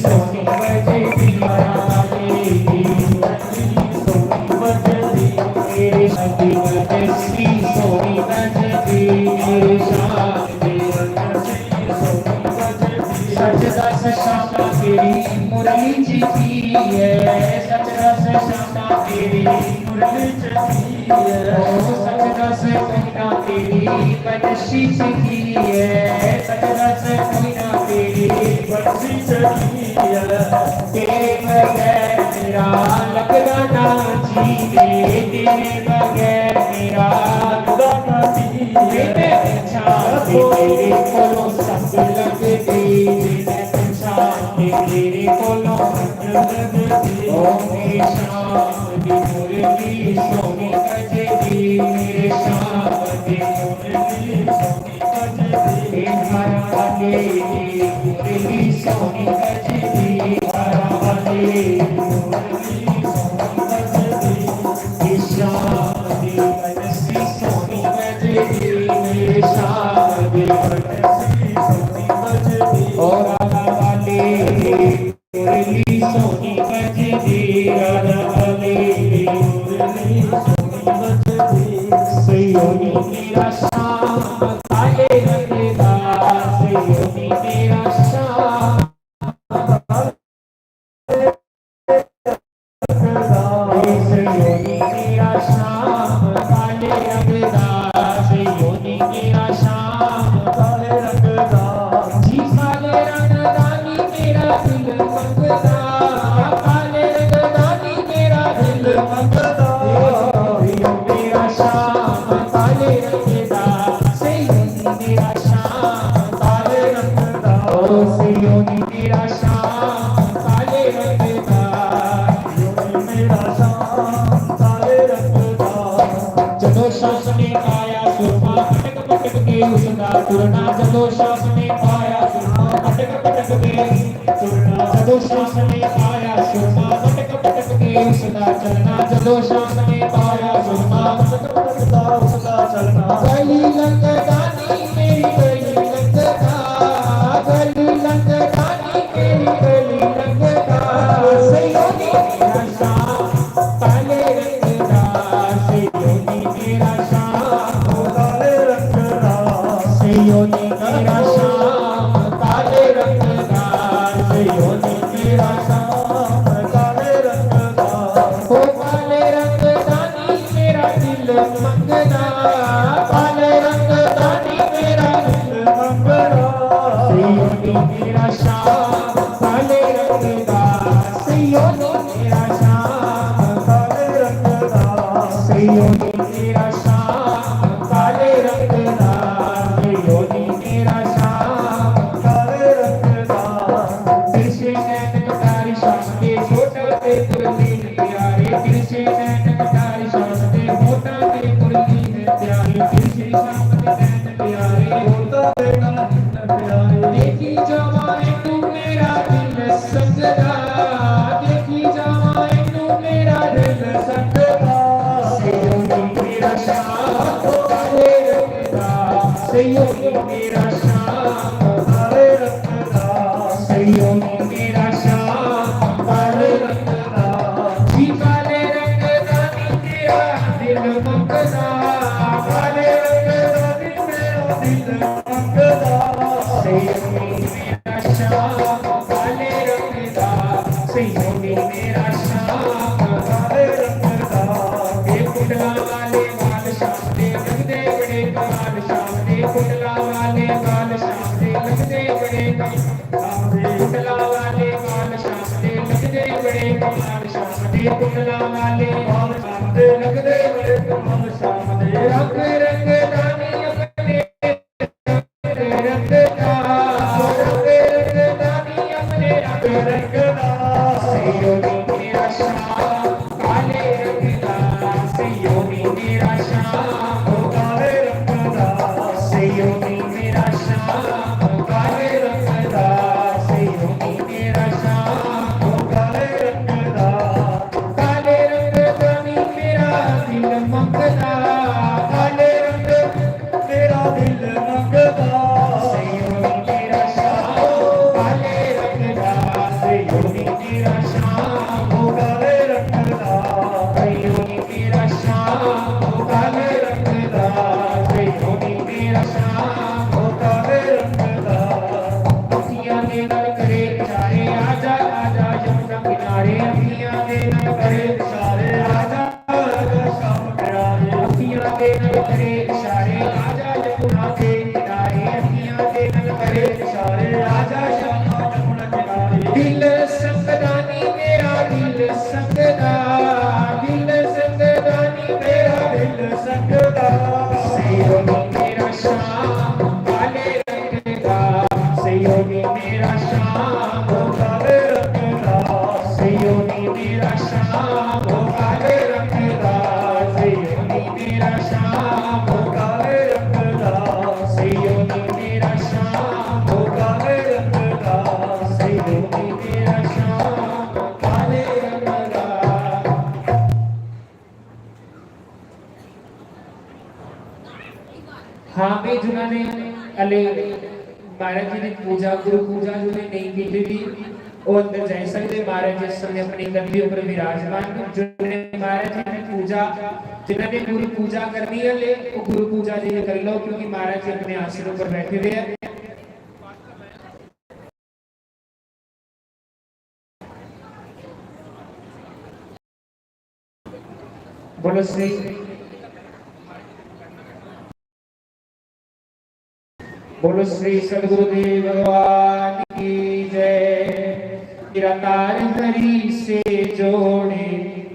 सोनी बजती वाली सोनी बजती मेरे शादी बजती सोनी बजती मेरे शादी बजती सोनी बजती सच दस शामा तेरी मुरली जीती है सच दस शामा तेरी मुरली जीती है सच दस महीना तेरी बदशी जीती है सच दस महीना तेरी बदशी जीती है तेरे बगैर मेरा लगदा ना जीवे तेरे बगैर मेरा लगदा ना जीवे तेरे कोलों सब लगदे तेरे कोलों लगदे ओ मेरी शाम दी मुरली सोनी बजदी मेरे शाम दी मुरली सोनी बजदी घर वाले मुरली सोनी बजदी घर वाले मुरली सोनी बजदी शाम दी बजदी सोनी बजदी मेरे शाम दी बजदी सोनी बजदी और मुरली सोनी बजदी राधा वाली मुरली सोनी बजदी सयोनी मेरा शाम काले रंग का सयोनी मेरा शाम सयोनी मेरा शाम काले रंग का सयोनी मेरा शाम काले रंग का जी काले रंग दानी मेरा दिल मंगदा काले रंग दानी मेरा दिल मंगदा मेरा शाम काले रंग दा सयोनी मेरा शाम काले रंग दा ओ सयोनी मेरा शाम काले रंग दा सयोनी मेरा शाम काले रंग दा जदों शाम ने पाया सुरमा पटक पटक के उसका तुरना जदों शाम ने पाया सुरमा पटक पटक के तुरना जदों शाम ने पाया सुरमा पटक पटक के उसका चलना जदों शाम ने पाया सुरमा पटक पटक का उसका चलना गली लंगदानी मेरी गली लंगदा गली लंगदानी मेरी गली लंगदा सयोनी मेरा शाम काले रंग दा सयोनी मेरा शाम काले रंग दा सयोनी मेरा शाम काले रंग दा सयोनी मेरा शाम काले रंग दा ओ काले रंग दानी मेरा दिल मंगदा काले रंग दानी मेरा दिल मंगदा सयोनी मेरा शाम काले रंग दा सयोनी मेरा शाम काले रंग दा सयोनी मेरा शाम काले रंग दा सयोनी मेरा शाम काले रंग दा तिरछे नैन कटारी शाम के छोटा ते कुरली प्यारे तिरछे नैन कटारी शाम के मोटा ते कुरली प्यारे तिरछे शाम के नैन प्यारे मोटा ते कुरली प्यारे देखी जावाए तू मेरा दिल संगदा देखी जावाए तू मेरा दिल संगदा सयोनी मेरा शाम काले रंग दा सयोनी मेरा शाम काले रंग दा सयोनी मेरा शाम काले रंग दा जी काले रंग दानी मेरा दिल मंगदा काले रंग दानी मेरा दिल मंगदा सयोनी मेरा शाम काले रंग दा सयोनी मेरा शाम काले रंग दा ये कुंडला वाले बाल शाम दे लगदे बड़े कमाल शाम दे कुंडला वाले बाल शाम दे लगदे बड़े कमाल कुंडला वाले बाल शाम दे लगदे बड़े कमाल शाम दे कुंडला वाले बाल शाम दे लगदे बड़े कमाल शाम दे रंग रंग दानी अपने रंग दा रंग रंग दानी अपने रंग रंग दा सयोनी मेरा शाम काले रंग दा सयोनी मेरा शाम काले रंग दा सयोनी मेरा शाम काले रंग दा सयोनी मेरा शाम काले रंग दा काले रंग दानी मेरा दिल मंगदा काले रंग मेरा दिल मंगदा सयोनी मेरा शाम काले रंग दा मेरा श्याम हो काले रंग दा, योगी मेरा श्याम हो काले रंग दा, योगी मेरा श्याम हो काले रंग दा। अखियां दे नाल करे इशारे आजा आजा यमुना किनारे, अखियां दे नाल करे इशारे आजा आजा श्याम किनारे, अखियां दे नाल करे इशारे आजा यमुना के किनारे, अखियां दे नाल करे इशारे आजा श्याम यमुना किनारे। दिल संगदानी मेरा दिल संगदा, दिल संगदानी मेरा दिल संगदा, योगी मेरा श्याम काले रंग दा, योगी मेरा श्याम हो काले रंग दा, योगी मेरा श्याम हो काले रंग दा, योगी मेरा श्याम हो काले रंग दा, योगी मेरा श्याम हो काले रंग दा, योगी मेरा श्याम काले रंग दा। हाँ भी जिन्होंने अले महाराज जी की पूजा गुरु पूजा जो नहीं की थी वो अंदर जा सकते। महाराज इस समय अपनी गद्दी पर विराजमान, जिन्होंने महाराज जी की पूजा जिन्होंने गुरु पूजा करनी है ले वो गुरु पूजा जी कर लो, क्योंकि महाराज जी अपने आसन पर बैठे हुए हैं। बोलो श्री बोलो श्री सदगुरुदेव भगवान की जय। निराकार हरि से जोड़े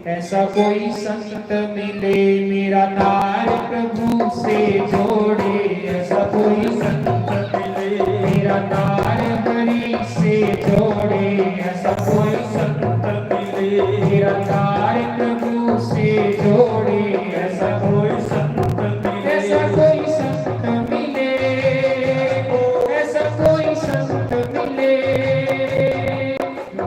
ऐसा कोई संत मिले, मेरा तार प्रभु से जोड़े ऐसा कोई संत मिले, मेरा तार हरि से जोड़े ऐसा कोई संत मिले, मेरा तार प्रभु से जोड़े ऐसा कोई संत मिले, ऐसा कोई संत मिले, कोई संत मिले,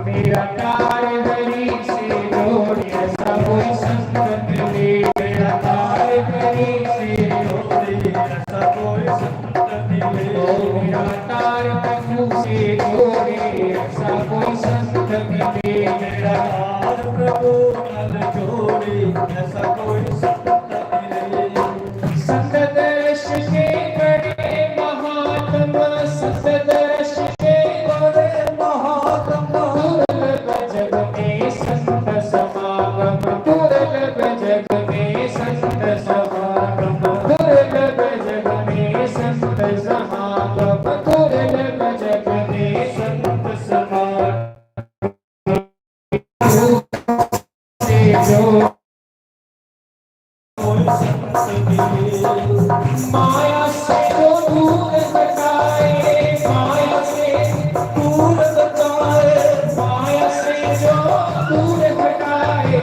मेरा तार हरि से जोड़े ऐसा कोई संत मिले, मेरा तार हरि से जोड़े ऐसा कोई संत मिले, मेरा तार प्रभु से जोड़े ऐसा कोई संत मिले, मेरा तार प्रभु नल जोड़े ऐसा कोई संत मिले। संत दर्श के बड़े महात्मा, संत दर्श के बड़े महात्मा, दुर्लभ जग में संत समागम, दुर्लभ जग में संत समागम, दुर्लभ जग में संत समागम, दुर्लभ जग में संत समागम से जो माया से जो दूर हटाए, माया से दूर हटाए, माया से जो दूर हटाए,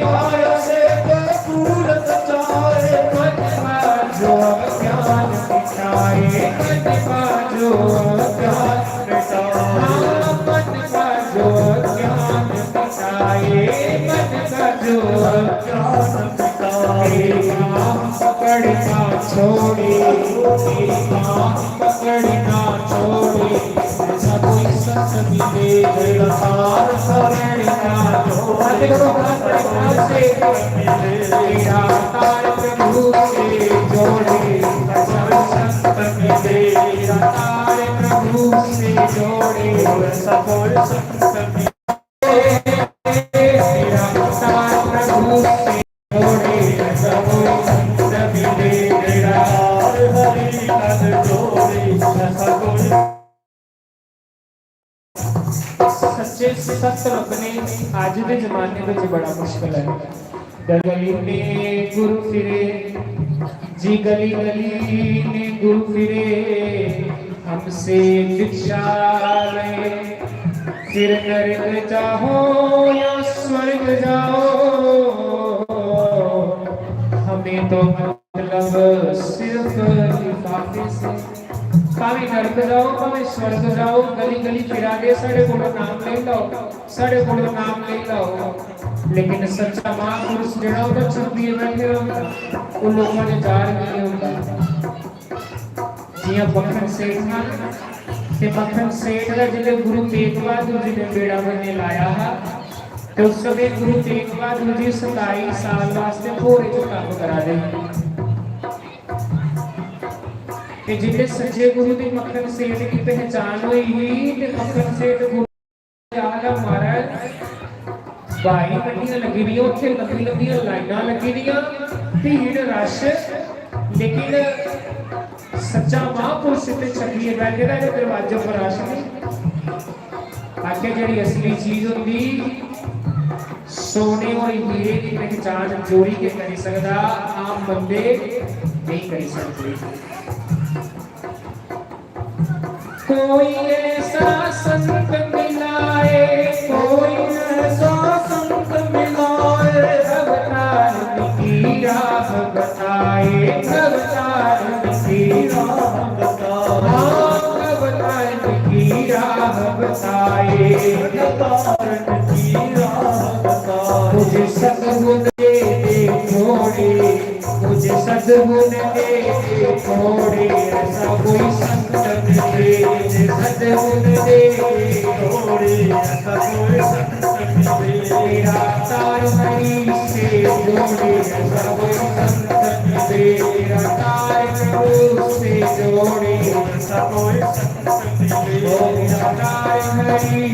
माया से जो दूर हटाए, मन का जो ज्ञान मिटाए, मन का जो ज्ञान मिटाए, मन का जो ज्ञान मिटाए, मन का जो ज्ञान मिटाए। पकड़ना छोड़े, पकड़ना छोड़े ऐसा कोई संत मिले, मेरा तार पकड़ना छोड़े मेरा तार प्रभु से जोड़े ऐसा संत मिले, मेरा तार प्रभु से जोड़े ऐसा कोई संत मिले, मेरा तार प्रभु से जोड़े ऐसा कोई संत मिले, मेरा तार हरि नल जोड़े ऐसा कोई। सच्चे सत रखने आज के जमाने में बड़ा मुश्किल है। गली में गुरु फिरे जी, गली गली में गुरु फिरे, हमसे भिक्षा ले, फिर नरक जाओ या स्वर्ग जाओ, हमें तो मतलब सिर्फ लिफाफे से, भावे नरक जाओ भावे स्वर्ग जाओ, गली गली फिरा के साढ़े कोलों नाम ले लो, साढ़े कोलों नाम ले लो, लेकिन सच्चा महापुरुष जिहड़ा उहदा छुपी बैठे होगा वो लोगों ने जार नहीं होगा। जियां बखन सेठ ते मक्खन सेठ का जिले गुरु तेग बहादुर जी ने बेड़ा बनने लाया है, तो उस समय गुरु तेग बहादुर जी 27 साल वास्ते भोरे चो तप करा दे। जिले सच्चे गुरु की मक्खन सेठ की पहचान हुई ते मक्खन सेठ गुरु महाराज भाई मंडियां लगी दी, उत्थे लंबी लंबी लाइनां लगी दी, भीड़ रश, लेकिन सच्चा महापुरुष ते छकिए बैठे दा दरवाजे पर रश नहीं। आके जिहड़ी असली चीज होंदी सोने और हीरे की पहचान चोरी के कर सकदा, आम बंदे नहीं कर सकते। कोई ऐसा संत मिलाए, कोई ऐसा संत मिलाए, अवतार की राह बताए, अवतार की राह बताए, अवतार की राह बताए, अवतार की राह बताए। मुझे सद्गुण दे थोड़े, मुझे सद्गुण दे थोड़े, ऐसा कोई संत मिले, सद्गुण दे थोड़े, ऐसा कोई संत मिले, मेरा तार हरि से जोड़े, ऐसा कोई संत मिले, मेरा तार प्रभु से जोड़े, ऐसा कोई संत मिले, मेरा तार हरि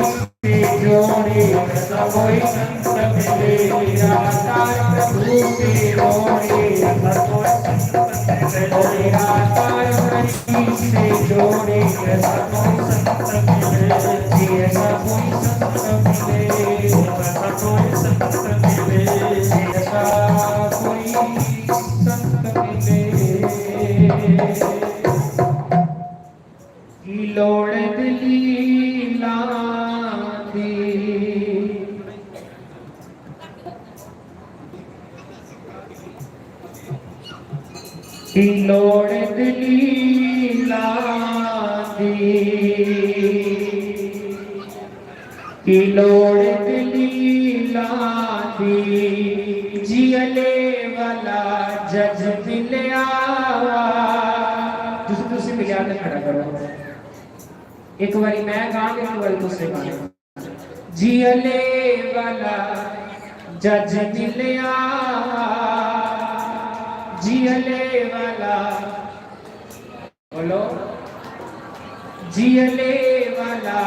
से जोड़े, ऐसा कोई संत मिले, मेरा तार प्रभु से जोड़े, ऐसा कोई संत मिले, मेरा तार हरि से जोड़े, ऐसा कोई संत मिले, ऐसा कोई संत मिले, ऐसा कोई संत मिले, ऐसा कोई संत मिले। की लोड़ लीला दी, की लोड़ लीला दी, की लोड़ लीला दी, जियले वाला जज मिलिया। तुसी मिलिया तो खड़ा करो, एक बारी मैं गाँव, एक बारी दूसरे गाने। जियले वाला जज मिलिया, जियले वाला, बोलो, जियले वाला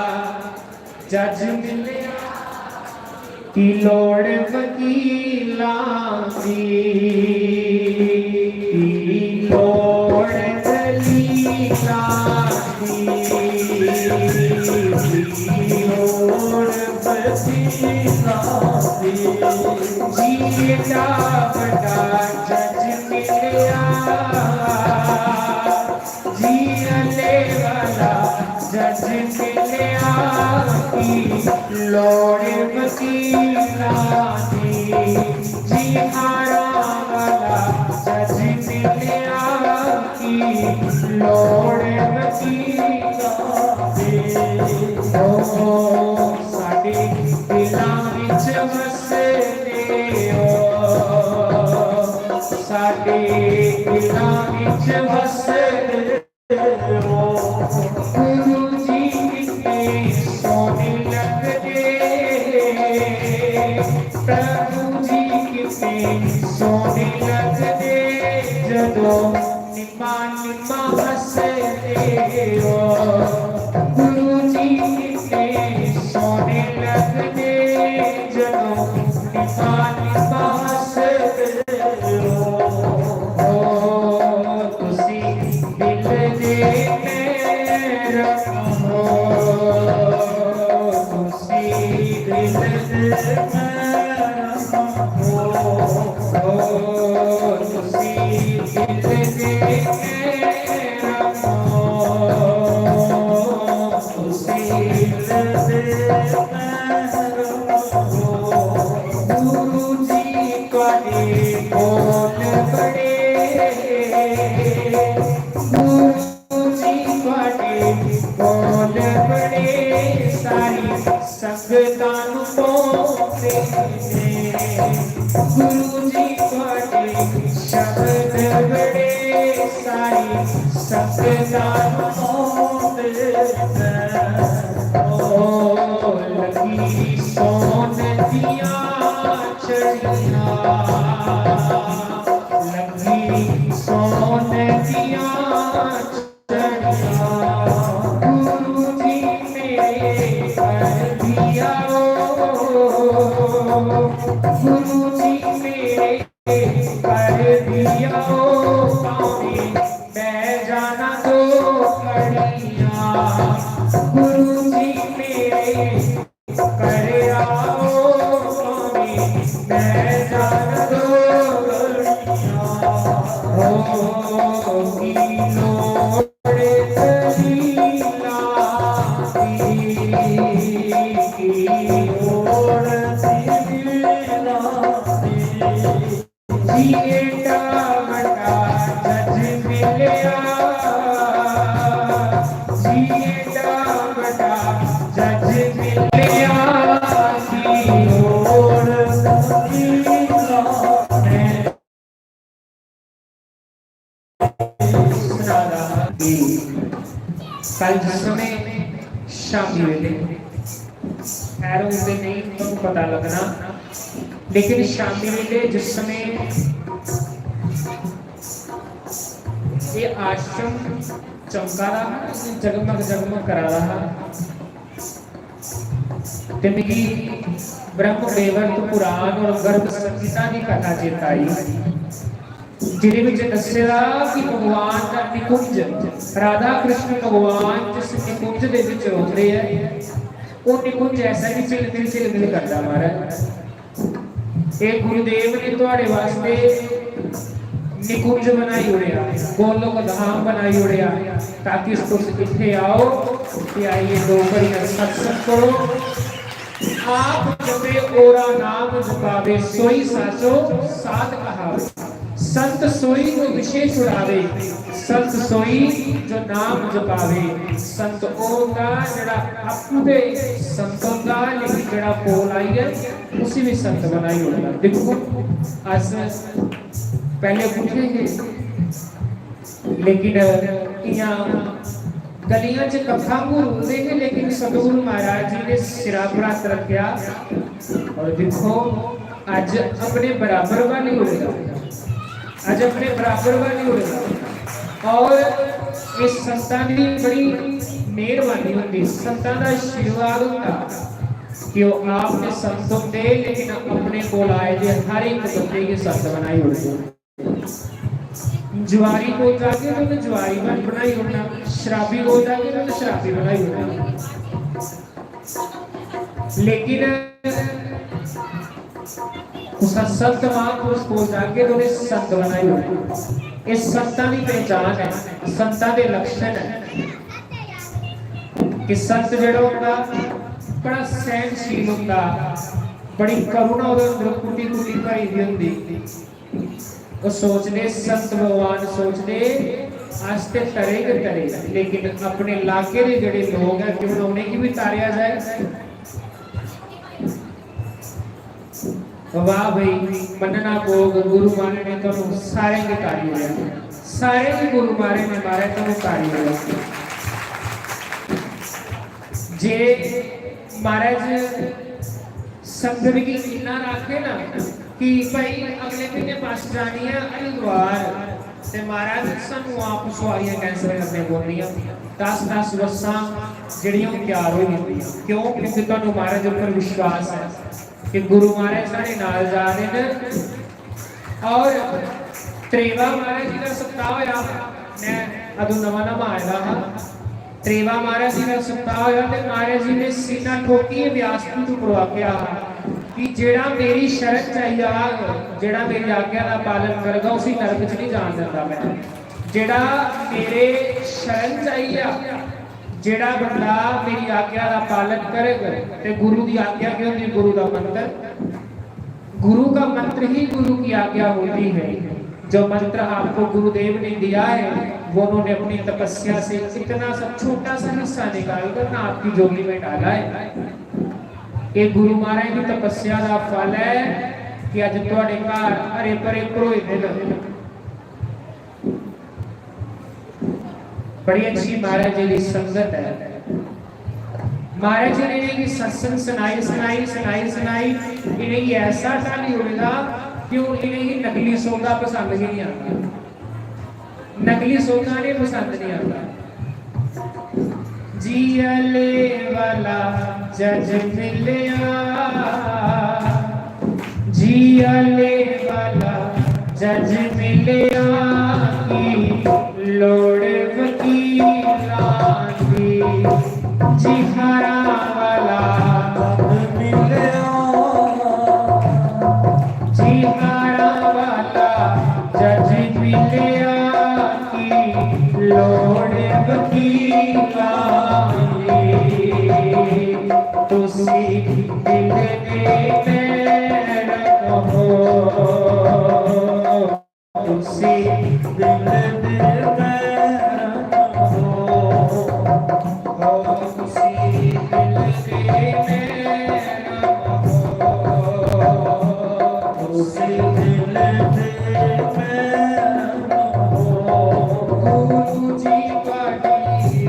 जज मिलिया, की लोड़ वकीलां दी, की लोड़ दलीलां दी, की लोड़ वकीलां दी, जीता बड़ा जज मिलिया, जियले वाला जज मिलिया, की लोड़ वकीलां दी, जी हारा वाला जज मिलिया, की लोड़ वकीलां दी। ओ साडे दिलां विच वसदे हो, साडे दिलां विच वसदे हो, गुरु जी कितने सोने लगदे, प्रभु जी कितने सोने लगदे, जदों निम्मा निम्मा हसदे हो, गुरु जी कितने सोने लगदे, जदों निम्मा निम्मा हसदे हो। तुसी दिल दे मेरा हो, तुसी दिल दे मेरा हो, तुसी दिल दे मेरा हो, तुसी दिल दे मेरा हो। गुरु जी तुहाडे बोल बड़े, गुरु जी तुहाडे बोल बड़े, सारी संगतां नूं पाउंदे ने, गुरु जी तुहाडे शब्द बड़े, सारी संगतां नूं पाउंदे ने। लगी सोन दिया चढ़िया, लगी सोन दिया चढ़िया, गुरु जी मेरे कर दिया, गुरु जी मेरे कर दिया, स्वामी मैं जाना दो कड़िया, गुरु जी मेरे कर आओ, स्वामी मैं जाना दो कड़िया, हो की लोड़े तलीला की ओर तलीला जीटा बड़ा जज मिलिया, जीटा बड़ा जज मिलिया, की ओर तलीला मैं सुना रहा कि कल जिस समय शामी वेले खैर उस दिन नहीं तो पता लगना, लेकिन शामी वेले जिस समय ये आश्रम चमका रहा, जगमग जगमग करा रहा, ते मिगी ब्रह्म वेवर्त पुराण और गर्भ संहिता की कथा चेता आई, जिहदे विच दस्सिया कि भगवान का निकुंज राधा कृष्ण भगवान जिस निकुंज दे विच रोंदे है, वो निकुंज ऐसा ही चिल करता महाराज। ये गुरुदेव ने तुहाडे वास्ते निकुंज बनाई उड़िया, गोलोक धाम बनाई उड़िया, ताकि तुस इत्थे आओ ते आइए दो घड़ियां सत्संग करो, आप जपे ओरा नाम जपावे सोई साचो साध कहावे, संत सोई जो विषय छुड़ावे, संत सोई जो नाम जपावे, संत ओंदा जड़ा अपने संतों का लेकिन जड़ा पोल आई है उसी में संत बनाई होगा। देखो आज पहले पूछेंगे, लेकिन यहाँ गलियां च कथा घूमते हैं, लेकिन सतगुरु महाराज जी ने सिरा पर हाथ रखा और देखो आज अपने बराबर वाली होगा, आज अपने बराबर वाली होगा। और इस संतान की बड़ी मेहरबानी होती, संतान का आशीर्वाद होता कि वो आपने संतों दे, लेकिन अपने को आए थे हर एक बंदे के संत बनाई होती। जुआरी को जाके तो जुआरी बनाई होना, शराबी को जाके तो शराबी बनाई होना, लेकिन संत महापुरुष को जाके तो संत बनाई होती। इस संतां की पहचान है, संतां के लक्षण है कि संत जिहड़ा होंदा बड़ा सहनशील होंदा, बड़ी करुणा उहदे अंदर कुटी कुटी भरी दी हुंदी। वो सोचते संत भगवान सोचते आस्ते तरेगा तरेगा, लेकिन अपने इलाके के जिहड़े लोग हैं कि उन्हें की भी तारिया जाए। वाह भाई मनना भोग गुरु मारे ने तो सारे के तारी हो, सारे के गुरु मारे ने मारे तो तारी हो। जे महाराज संगत की इतना रखे ना कि भाई अगले महीने बस जानी है हरिद्वार, ते महाराज सानू आप सवारियां कैंसिल करने बोलनियां, 10-10 बसां जिहड़ियां तैयार हो गईयां। क्यों? क्योंकि तुहानू महाराज ऊपर विश्वास है कि गुरु महाराज साडे नाल जा रहे हैं। और त्रेवा महाराज जी का सप्ताह होया, मैं अदों नवा आया हाँ, त्रेवा महाराज जी का सप्ताह होया ते महाराज जी ने सीना ठोकी व्यास जी को आख्या कि जेड़ा मेरी शरण चाहिए, जेड़ा मेरी आज्ञा का पालन करेगा उसी नरक च नहीं जान देता मैं। जेड़ा मेरे शरण चाहिए, जेड़ा बंदा मेरी आज्ञा का पालन करेगा, ते गुरु की आज्ञा क्या होती? गुरु का मंत्र, गुरु का मंत्र ही गुरु की आज्ञा होती है। जो मंत्र आपको गुरुदेव ने दिया है वो उन्होंने अपनी तपस्या से इतना सा छोटा सा हिस्सा निकाल कर ना आपकी झोली में डाला है। ये गुरु महाराज की तपस्या का फल है कि अज तुहाडे घर हरे भरे भरोए दिन। बड़ी अच्छी महाराज जी की संगत है। महाराज जी ने कि सत्संग सुनाई सुनाई सुनाई सुनाई इन्हें ऐसा टाली होगा कि इन्हें नकली सौदा पसंद ही नहीं आता, नकली सौदा ने पसंद नहीं आता। जियले वाला जज मिलिया, जियले वाला जज मिलिया की लोड़ वकीलां दी, जिहारा वाला जज मिलिया, जिहारा वाला जज मिलिया की लोड़ वकीलां दी, तुसी दिल दे रखो, तुसी दिल दे रखो, तुसी दिल दे रखो, तुसी दिल दे रखो। गुरु जी बाड़ी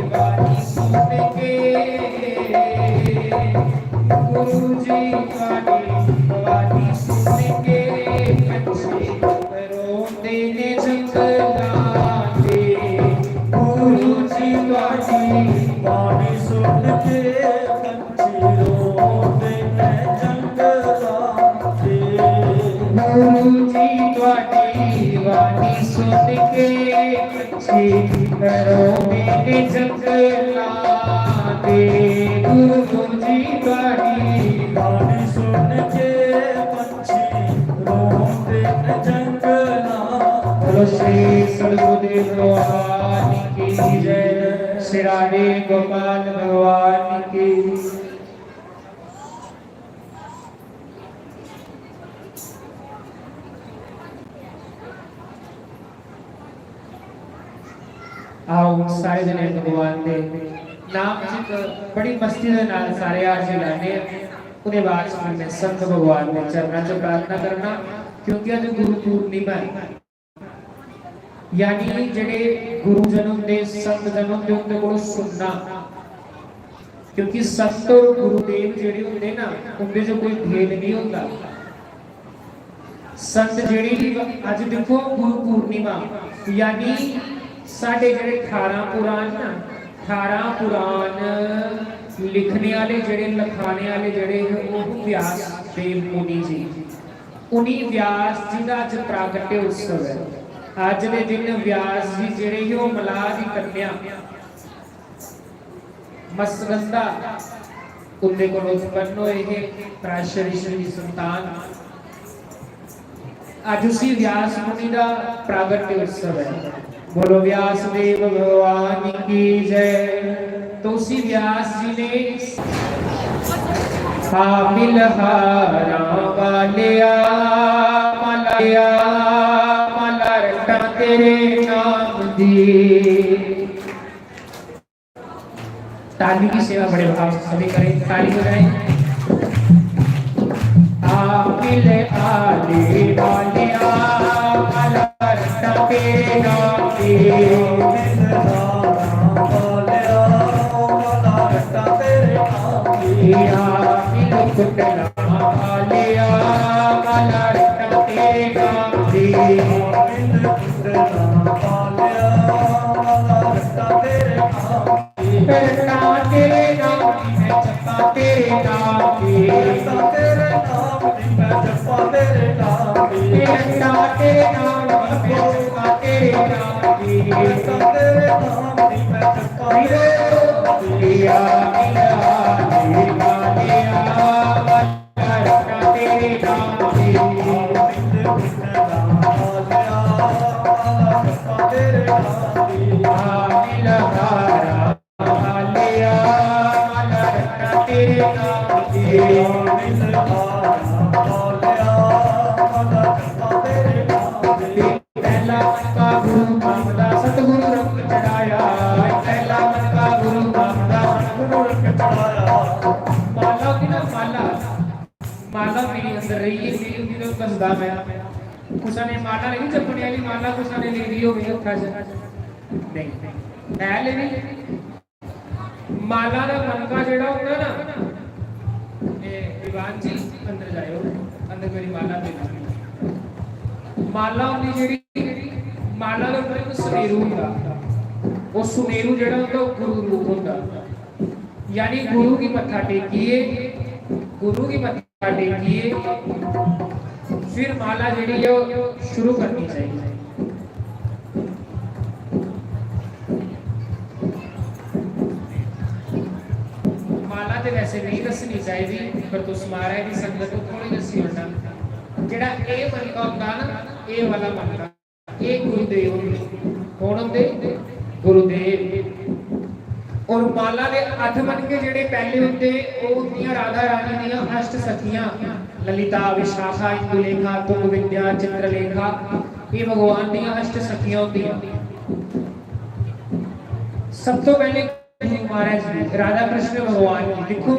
बाड़ी सुन के, गुरु जी बाड़ी सुन के बच्चे रोते ने जंगलां दे, गुरु जी बाड़ी सुन के बच्चे रोते ने जंगलां दे, गुरु जी बाड़ी सुन के बच्चे रोते ने जंगलां दे, गुरु जी बाड़ी सुन के पंछी रोते न जंगलां। बोलो श्री सद्गुरुदेव भगवान की जय, श्री राधे गोपाल भगवान की। आओ सारे जने भगवान दे नाम जित बड़ी मस्ती दे नाल सारे आज लाने उन्हें बाद में संत भगवान ने चरणों से प्रार्थना करना, क्योंकि आज गुरु पूर्णिमा है, यानी जेडे गुरु जन्म दे संत जन्म दे उनके को सुनना, क्योंकि संत और गुरुदेव जेडे होंदे ना उनके जो कोई भेद नहीं होता। संत जेडी भी आज देखो गुरु पूर्णिमा यानी साडे जेडे 18 पुराण ना 18 पुराण लिखने वाले जेडे लिखाने वाले जेडे वो व्यास देव मुनि जी, उन्हीं व्यास जी का अज प्रागट्य उत्सव है। अज के दिन व्यास जी जेडे वो मलाह दी कन्या मसगंधा उनके को उत्पन्न होए प्राशरी श्री संतान, आज उसी व्यास मुनि का प्रागट्य उत्सव है। बोलो व्यास देव भगवान की जय। तो उसी व्यास जी ने हामिल हारा वालिया मलया मलरटा तेरे नाम दी। ताली की सेवा बड़े भाव से सभी करें, ताली बजाएं। हामिल आले वालिया मलरटा तेरे नाम दी। माला नहीं जपने वाली माला कुछ ले ली हो गई उठा से नहीं है लेनी माला का मनका जिहड़ा हुंदा ना, दीवान जी अंदर जाओ, अंदर मेरी माला दे दो। माला होंदी जिहड़ी माला दे उपर एक सुनेरू हुंदा, वो सुनेरू जिहड़ा हुंदा वो गुरु रूप हुंदा, यानी गुरु की मत्था टेकिए, गुरु की मत्था टेकिए, फिर माला जिहड़ी है वो शुरू करनी चाहिए। माला तो वैसे नहीं दसनी चाहिए, पर तुस महाराज की संगत को थोड़ी दसी होना, जिहड़ा ये मनका हुंदा ना, ये वाला मनका ये गुरुदेव कौन होंदे, गुरुदेव। और माला के 8 मनके जिहड़े पहले होंदे वो होंदियां राधा रानी दीयां अष्ट सखियां, ललिता, विशाखा, इंदुलेखा, तुंग विद्या, चित्रलेखा, ये भगवान दीयां अष्ट सखियां होंदियां। सब तो पहले महाराज जी राधा कृष्ण भगवान की, देखो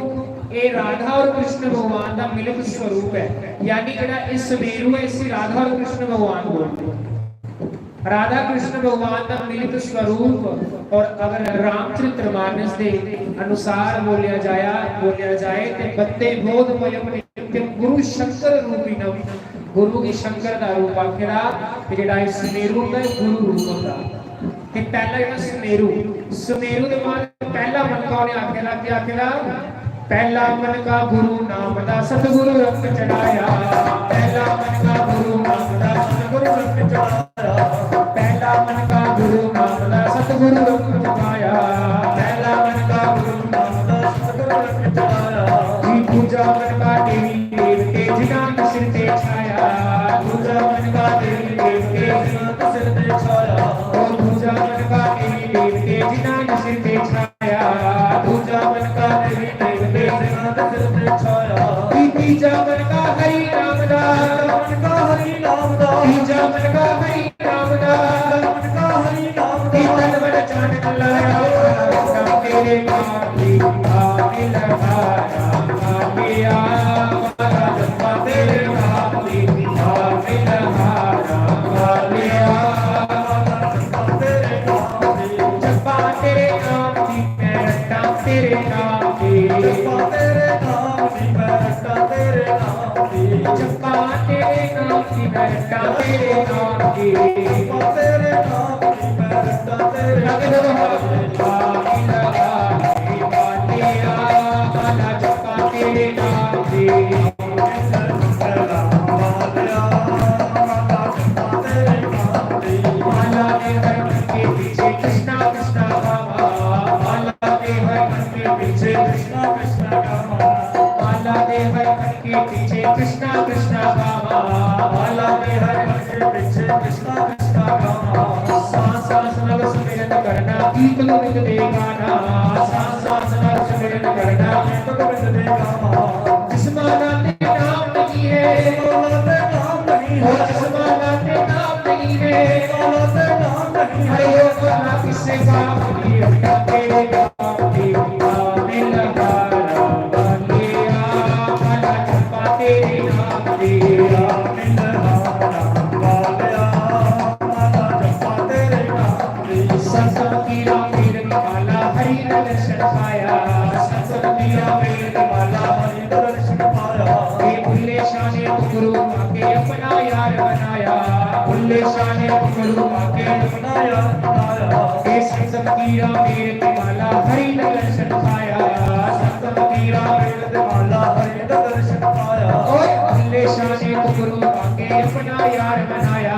ये राधा और कृष्ण भगवान का मिलित स्वरूप है, यानी जिहड़ा इस सुमेरू है इसे राधा और कृष्ण भगवान बोलते हैं। राधा कृष्ण भगवान का मिलित स्वरूप। और अगर रामचरितमानस के अनुसार बोलिया जाए तो बंदे बोधमयम नित्यम गुरु शंकर रूपी नव, गुरु की शंकर का रूप आखेड़ा, जिहड़ा इस सुमेरू का गुरु रूप होता। कि पहला जिहड़ा सुमेरू दे बाद पहला मनका उन्हें आखेड़ा, क्या आखेड़ा, पहला मनका गुरु नाम दा सतगुरु रंग चढ़ाया, पहला मनका गुरु नाम दा सतगुरु रंग चढ़ाया, पहला मनका गुरु नाम दा सतगुरु रंग चढ़ाया, पहला मनका गुरु नाम दा सतगुरु रंग चढ़ाया। जी पूजा मनका देवी देवते जिन्हां सिर ते छाया, पूजा मनका देवी देवते जिन्हां सिर ते छाया, और पूजा मनका देवी देवते जिन्हां सिर ते छाया, पूजा मनका देवी देवते जिन्हां सिर ते छाया। तीजा मनका हरि नाम दा, मनका हरि नाम दा, तीजा मनका हरि नाम दा, मनका हरि नाम दा, तन मन चानक लाया, तेरे नाम की आमिल हारा आमिया, मारा जपा तेरे नाम की आमिल हारा आमिया, मारा जपा तेरे नाम की, जपा तेरे नाम की मैं रटा तेरे नाम की, जपा तेरे नाम की मैं रटा तेरे नाम की, जपा तेरे नाम की मैं रटा तेरे नाम की, जपा तेरे नाम की मैं रटा तेरे नाम की, आमिल हारा आमिया, मारा जपा तेरे नाम की, माला ने हर मन के पीछे कृष्णा कृष्णा गावा, माला ने हर मन के पीछे कृष्णा कृष्णा गावा, माला ने हर मन के पीछे कृष्णा कृष्णा गावा, माला ने हर मन के पीछे कृष्णा कृष्णा गावा। सांस सांस नव सुमिरन करना गीत गोविंद दे गाना, सांस सांस नव सुमिरन करना गीत गोविंद दे गाना। जिस माला ने नाम नहीं है, माला ने नाम नहीं है, जिस माला ने नाम नहीं है, माला ने नाम नहीं है, हरे माला किसे काम की, अपना तेरे नाम की आमिल हारा आमिया, माला जपा तेरे नाम की आमिल हारा आमिया, माला जपा तेरे नाम की। संतों की रामीर की माला हरि ने दर्शन पाया, संतों की रामीर की माला हरि ने दर्शन पाया। ये भुल्ले शाने गुरु आके अपना यार बनाया, भुल्ले शाने गुरु आके अपना यार बनाया। ये संतों की रामीर की माला हरि ने दर्शन पाया, संतों की रामीर की माला हरि ने दर्शन पाया। ओए भुल्ले शाने गुरु आके अपना यार बनाया,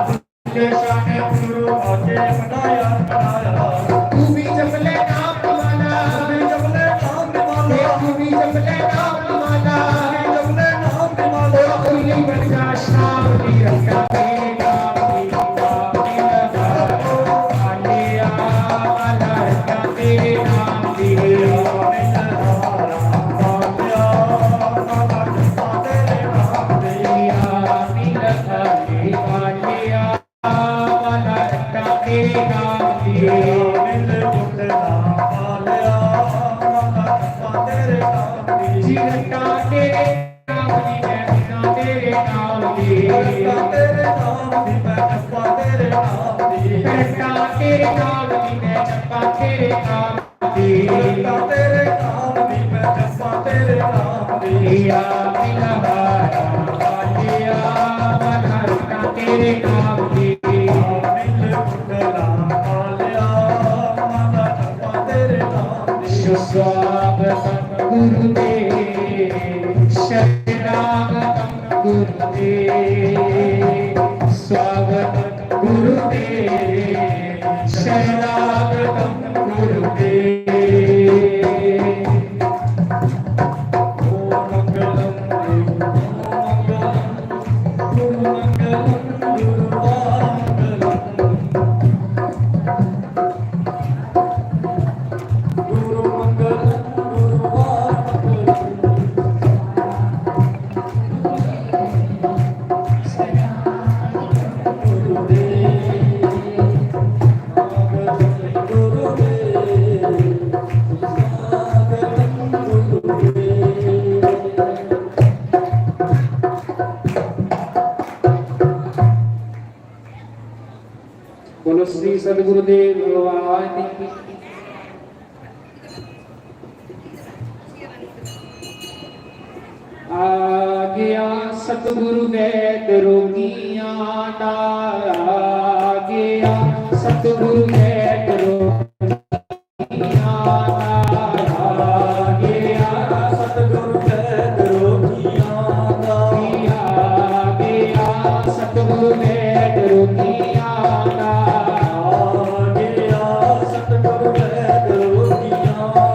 भुल्ले शाने गुरु आके अपना यार बनाया। तू भी जप ले नाम माला, तू भी जप ले नाम माला, तू भी जप ले नाम माला, तू भी जप ले नाम माला। कोई बन जा शाम की रखा तेरे नाम की आमिल हारा आमिया, माला रखा तेरे नाम की आमिल हारा आमिया, माला रखा तेरे नाम की आमिल हारा आमिया, माला रखा तेरे नाम की आमिल हारा माला रखा तेरे नाम की। जी रखा तेरे नाम की मैं रखा तेरे नाम की, रखा तेरे नाम की मैं जपा तेरे नाम की, रखा तेरे नाम की मैं जपा तेरे नाम ਦੀ ਕਰਤਾ ਤੇਰੇ ਨਾਮ ਦੀ ਮੈਂ ਜਪਾਂ ਤੇਰੇ ਨਾਮ ਦੀ ਕੀਆ ਮਿਲਵਾਇਆ ਵਾਲਿਆ ਮਨ ਹਰਤਾ ਤੇਰੇ ਨਾਮ ਦੀ ਮਿਲ ਮੁੰਡਲਾ ਵਾਲਿਆ ਮਾਤਾ ਜਪਾਂ ਤੇਰੇ ਨਾਮ ਦੀ ਸੁਸਵਾਗਤਮ ਗੁਰੂ ਦੇ ਸ਼ਰਨਾਗਤਮ ਗੁਰੂ ਦੇ ਸਵਾਗਤਮ ਗੁਰੂ ਦੇ ਸ਼ਰਨਾਗਤਮ ਗੁਰੂ ਦੇ बोलो श्री सद्गुरुदेव भगवान की आ गया सतगुरु वैद रोगियां दा आ गया सतगुरु वैद रोगियां दा आ गया ਸਤਿਗੁਰੂ ਵੈਦ ਰੋਗੀਆਂ ਦਾ आ गया सतगुरु वैद रोगियां दा ਸਤਿਗੁਰੂ ਵੈਦ ਰੋਗੀਆਂ ਦਾ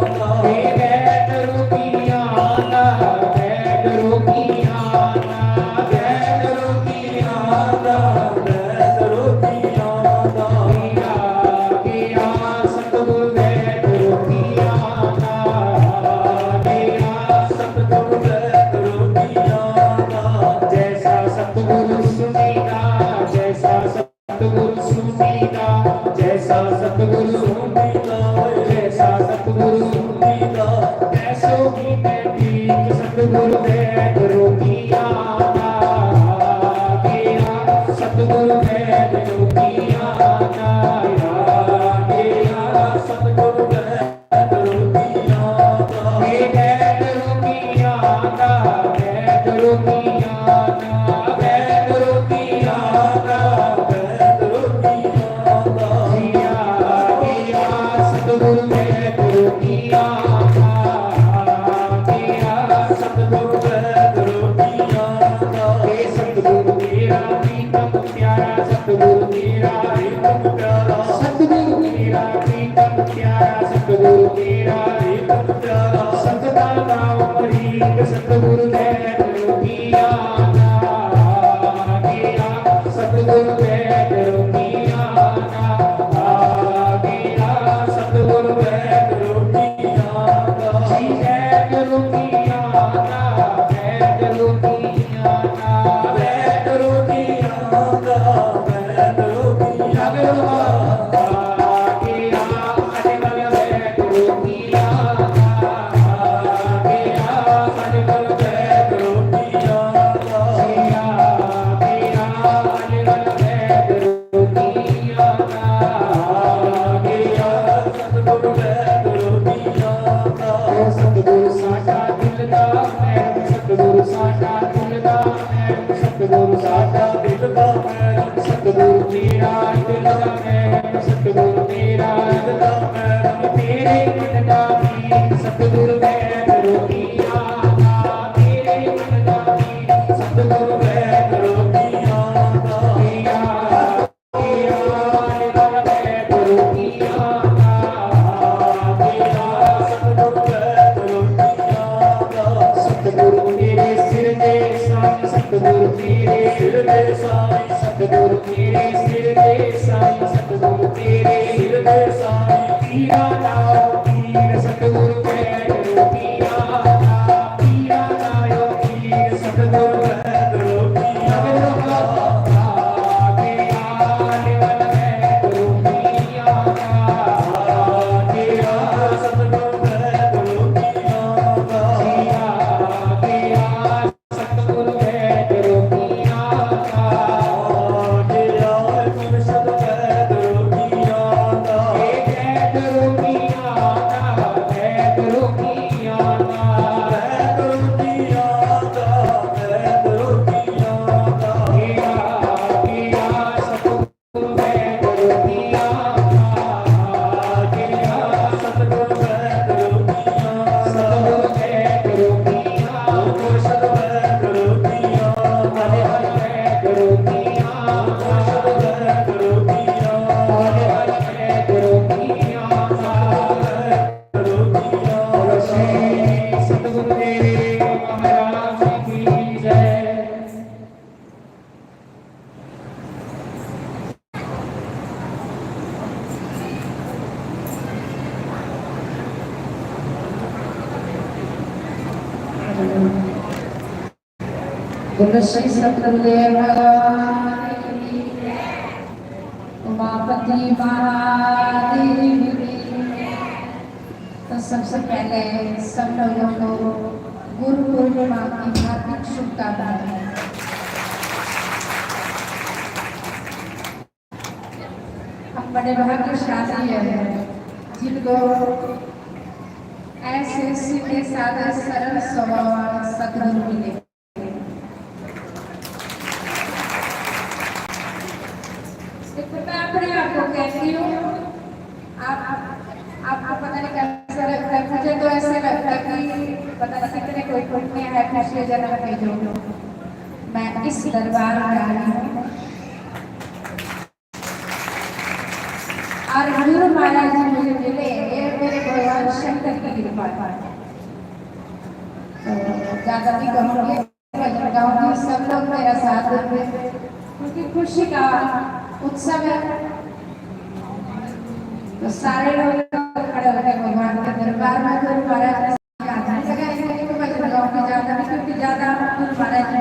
ਵੈਦ ਰੋਗੀਆਂ ਦਾ ਵੈਦ ਰੋਗੀਆਂ ਦਾ ਵੈਦ ਰੋਗੀਆਂ ਦਾ ਵੈਦ ਰੋਗੀਆਂ ਦਾ ਕੀਆ ਕੀਆ ਸਤਿਗੁਰ ਵੈਦ ਰੋਗੀਆਂ ਦਾ ਕੀਆ ਸਤਿਗੁਰੂ ਵੈਦ ਰੋਗੀਆਂ ਦਾ ਜੈਸਾ ਸਤਿਗੁਰ ਸੁਨੀਦਾ ਜੈਸਾ ਸਤਿਗੁਰ ਸੁਨੀਦਾ ਜੈਸਾ ਸਤਿਗੁਰ ਸੁਨੀਤਾ ਜੈਸਾ ਸਤਿਗੁਰ ਸੁਨੀਤਾ ਐਸੋ ਹੀ ਮੈਂ ਠੀਕ ਸਤਿਗੁਰ ਵੈਦ ਰੋਗੀਆਂ ਦਾ ਕੀਆ ਸਤਿਗੁਰ ਵੈਦ ਰੋਗੀਆਂ ਦਾ ਕੀਆ ਸਤਿਗੁਰੂ ਵੈਦ ਰੋਗੀਆਂ ਦਾ ਵੈਦ ਰੋਗੀਆਂ ਦਾ ਵੈਦ ਰੋਗੀਆਂ ਦਾ ਵੈਦ ਰੋਗੀਆਂ ਦਾ ਵੈਦ ਰੋਗੀਆਂ ਦਾ ਕੀਆ ਕੀਆ ਸਤਿਗੁਰ ਵੈਦ ਰੋਗੀਆਂ ਦਾ ਕੀਆ ਸਤਿਗੁਰੂ ਵੈਦ ਰੋਗੀਆਂ ਦਾ ਇਹ ਸਤਿਗੁਰ ਮੇਰਾ ਪ੍ਰੀਤਮ ਪਿਆਰਾ ਸਤਿਗੁਰ ਮੇਰਾ ਪ੍ਰੀਤਮ ਪਿਆਰਾ ਸਤਿਗੁਰ ਮੇਰਾ ਪ੍ਰੀਤਮ ਪਿਆਰਾ ਸਤਿਗੁਰ ਮੇਰਾ ਪ੍ਰੀਤਮ ਪਿਆਰਾ ਸੰਤਤਾ ਨਾਮ ਮਰੀਕ ਸਤਿਗੁਰ ਵੈਦ ਰੋਗੀਆਂ ਦਾ ਗਿਆ ਸਤਿਗੁਰ ਵੈਦ ਰੋਗੀਆਂ ਦਾ ਗਿਆ ਸਤਿਗੁਰ ਵੈਦ ਰੋਗੀਆਂ ਦਾ ਜੀ ਵੈਦ ਰੋਗੀਆਂ ਦਾ ਵੈਦ ਰੋਗੀਆਂ ਦਾ ਵੈਦ ਰੋਗੀਆਂ ਦਾ ਵੈਦ ਰੋਗੀਆਂ ਦਾ ਗਿਆ ਅਜੇ ਵਾਲੇ ਵੈਦ ਰੋਗੀਆਂ ਦਾ ਗਿਆ ਅਜੇ ਵਾਲੇ ਵੈਦ ਰੋਗੀਆਂ ਦਾ ਗਿਆ ਗਿਆ ਅਜੇ ਵਾਲੇ ਵੈਦ ਰੋਗੀਆਂ ਦਾ ਗਿਆ ਸਤਿਗੁਰੂ ਵੈਦ ਰੋਗੀਆਂ ਦਾ ਸਤਿਗੁਰੂ ਸਾਡਾ ਦਿਲ ਦਾ ਮੈਂ ਸਤਿਗੁਰੂ ਸਾਡਾ ਦਿਲ ਦਾ ਮੈਂ ਸਤਿਗੁਰੂ ਸਾਡਾ ਦਿਲ ਦਾ ਮੈਲ ਸਤਿਗੁਰੂ ਮੇਰਾ ਦਿਲ ਦਾ ਮੈਂ ਸਤਿਗੁਰੂ ਮੇਰਾ ਦਿਲ ਦਾ ਮੈਂ ਤੇਰੇ ਮਨ ਦਾ ਵੀ ਸਤਿਗੁਰੂ ਵੈਦ ਰੋਗੀਆਂ ਦਾ ਤੇਰੇ ਮਨ ਦਾ ਵੀ ਸਤਿਗੁਰੂ ਵੈਦ ਰੋਗੀਆਂ ਦਾ ਰੋਗੀਆਂ ਕੀਆ ਵੈਦ ਰੋਗੀਆਂ ਦਾ ਕੀਆ ਸਤਿਗੁਰੂ ਵੈਦ ਰੋਗੀਆਂ ਦਾ ਸਤਿਗੁਰੂ ਮੇਰੇ ਸਿਰ ਦੇ ਸਾਈਂ ਸਤਿਗੁਰੂ ਮੇਰੇ ਸਿਰ ਦੇ ਸਾਈਂ ਸਤਿਗੁਰੂ ਮੇਰੇ ਸਿਰ ਦੇ ਸਾਈਂ ਸਤਿਗੁਰੂ ਮੇਰੇ ਸਿਰ ਦੇ ਸਾਈਂ ਪੀਰਾ ਨਾਉ ਪੀਰ ਸਤਿਗੁਰੂ ਵੈਦ ਰੋਗੀਆਂ ਦਾ ਪੀਰਾ ਨਾਉ ਪੀਰ ਸਤਿਗੁਰੂ ਵੈਦ ਰੋਗੀਆਂ ਦਾ ਗਿਆ ਨਿਵਲ ਵੈਦ ਰੋਗੀਆਂ ਦਾ ਗਿਆ ਸਤਿਗੁਰੂ ਵੈਦ ਰੋਗੀਆਂ ਦਾ ਗਿਆ ਸਤਿਗੁਰੂ ਵੈਦ ਰੋਗੀਆਂ ਦਾ ਗਿਆ ਮੁਰਸ਼ਦ ਵੈਦ ਰੋਗੀਆਂ ਦਾ ਵੈਦ ਰੋਗੀਆਂ ਦਾ बोलो श्री सतगुरुदेव भगवान की जय। उमापति महादेव की जय। तो सबसे पहले सब लोगों को गुरु पूर्णिमा की हार्दिक शुभकामनाएं। हम बड़े भाग्यशाली हैं जिनको ऐसे सीधे साधे सरल स्वभाव सद्गुरु मिले। मैं अपने आप को कहती हूँ, आपको पता नहीं कैसा लगता है, मुझे तो ऐसे लगता है कि पता नहीं कितने कोई पुण्य है पिछले जन्म में जो मैं इस दरबार में आई हूँ और गुरु महाराज जी मुझे मिले, ये मेरे भगवान शंकर की कृपा है। तो ज्यादा नहीं कहूँगी, भजन गाऊंगी, सब लोग मेरा साथ देंगे क्योंकि खुशी का उत्सव है। तो सारे लोग खड़े होकर भगवान के दरबार में गुरु महाराज की आराधना लगाएंगे। तो भजन गाऊंगी ज्यादा नहीं क्योंकि ज्यादा गुरु महाराज जी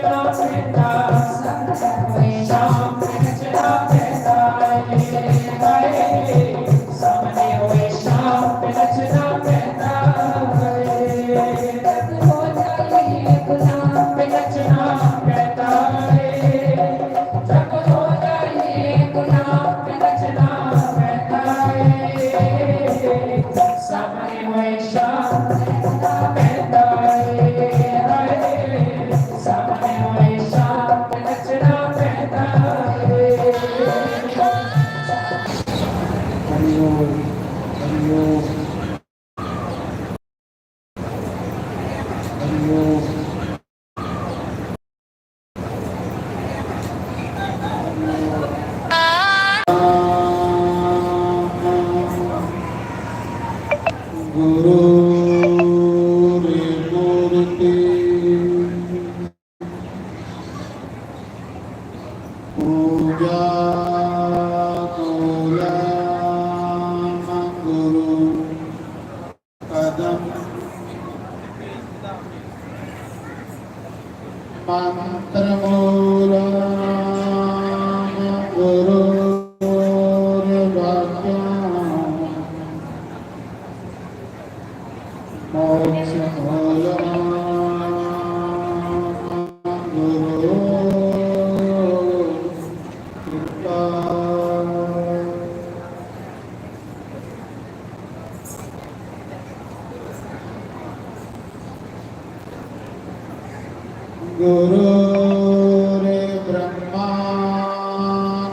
ਨੱਚਣਾ ਪੈਂਦਾ ਸ਼ਾਮ ਤੇ ਨੱਚਣਾ ਪੈਂਦਾ ਹਾਏ ਸਾਹਮਣੇ ਹੋਏ ਸ਼ਾਮ ਤੇ ਨੱਚਣਾ ਪੈਂਦਾ ਜਦ ਹੋ ਜਾਈਏ ਗੁਲਾਮ ਤੇ ਨੱਚਣਾ ਪੈਂਦਾ ਜਦ ਹੋ ਜਾਈਏ ਗੁਲਾਮ ਤੇ ਨੱਚਣਾ ਪੈਂਦਾ ਸਾਹਮਣੇ ਹੋਏ ਸ਼ਾਮ ਤੇ ਨੱਚਣਾ ਪੈਂਦਾ ਸਾਹਮਣੇ ਹੋਏ ਸ਼ਾਮ ਤੇ ਨੱਚਣਾ ਪੈਂਦਾ ਹਰਿਓਮ ਹਰਿਓਮ ਹਰਿਓਮ ਗੁਰੂ ਰੇ ਮੂਰਤੀ ਪੂਜਾ ਕੋਲਾਮ ਗੁਰੂ ਕਦਮ ਮੰਤਰ ਮੂਲਮ ਗੁਰੂ ਵਾਕਿਆ ਮੋਕਸ਼ ਮੂਲਮ ਗੁਰੂ ਕਿਰਪਾ ਗੁਰੂ ਰੇ ਬ੍ਰਹਮਾ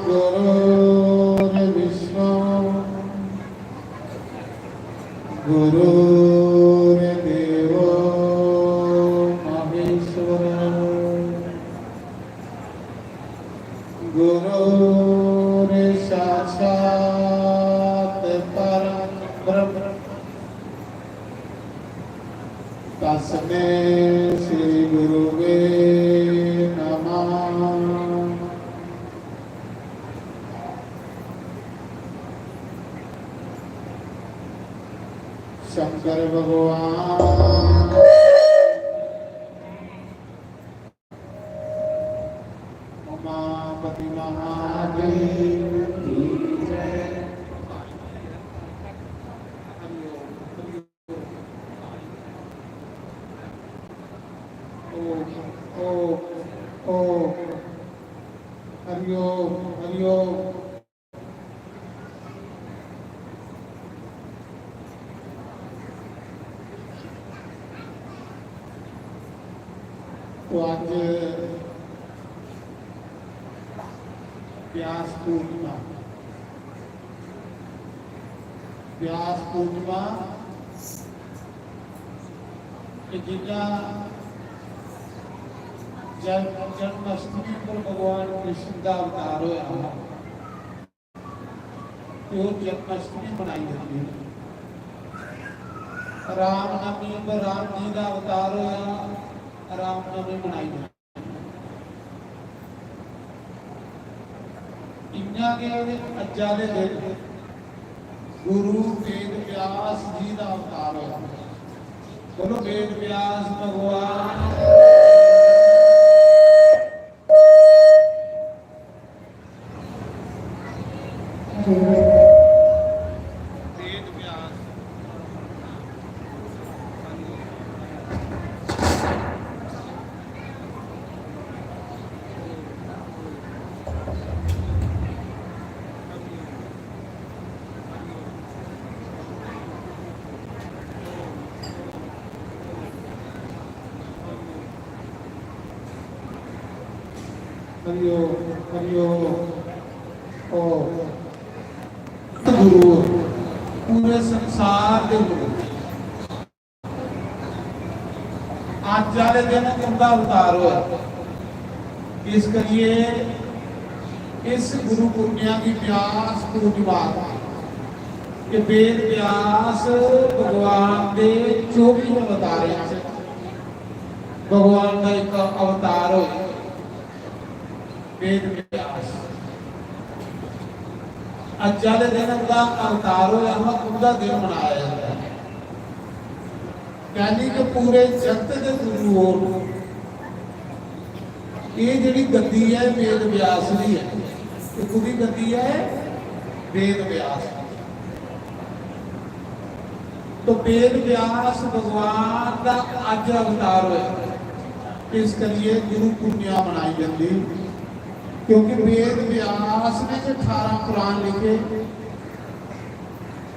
ਗੁਰੂ ਰੇ ਵਿਸ਼ਨੂੰ ਗੁਰੂ ਰੇ ਦੇਵੋ ਮਹੇਸ਼ਵਰ ਗੁਰੂ ਰੇ ਸਾਖਾਤ ਪਰਮ ਬ੍ਰਹਮ ਤਸਮੈ ਸ੍ਰੀ ਗੁਰੁਵੇ ਨਮః शंकर भगवान उमापति महादेव की जय। हरिओम हरिओम तो आज व्यास पूर्णिमा जिला जन्माष्टमी पर भगवान कृष्ण का अवतार होया तो जन्माष्टमी मनाई जाती है। रामनवमी पर राम जी का अवतार होया रामनवमी मनाई जाती इन्ना के अज्जा दे दिन गुरु वेद व्यास जी का अवतार होया। बोलो वेद व्यास भगवान वेद व्यास हरिओ हरिओ ओ गुरु पूरे संसार के गुरु आज वाले दिन उनका अवतार हुआ। इस करिए इस गुरु पूर्णिमा की व्यास पूर्णिमा के वेद व्यास भगवान के 24 अवतार भगवान का एक अवतार हो वेद व्यास अज वाले दिन उनका अवतार होया उनका दिन मनाया जाता है। यानी कि पूरे जगत के गुरु ਇਹ ਜਿਹੜੀ ਗੱਦੀ ਹੈ ਵੇਦ ਵਿਆਸ ਦੀ ਹੈ। ਇਹ ਕਿਹਦੀ ਗੱਦੀ ਹੈ? ਵੇਦ ਵਿਆਸ। तो वेद व्यास भगवान का अज अवतार होया, इस करिए गुरु पुण्या मनाई जाती, क्योंकि वेद व्यास ने जो 18 कुरान लिखे,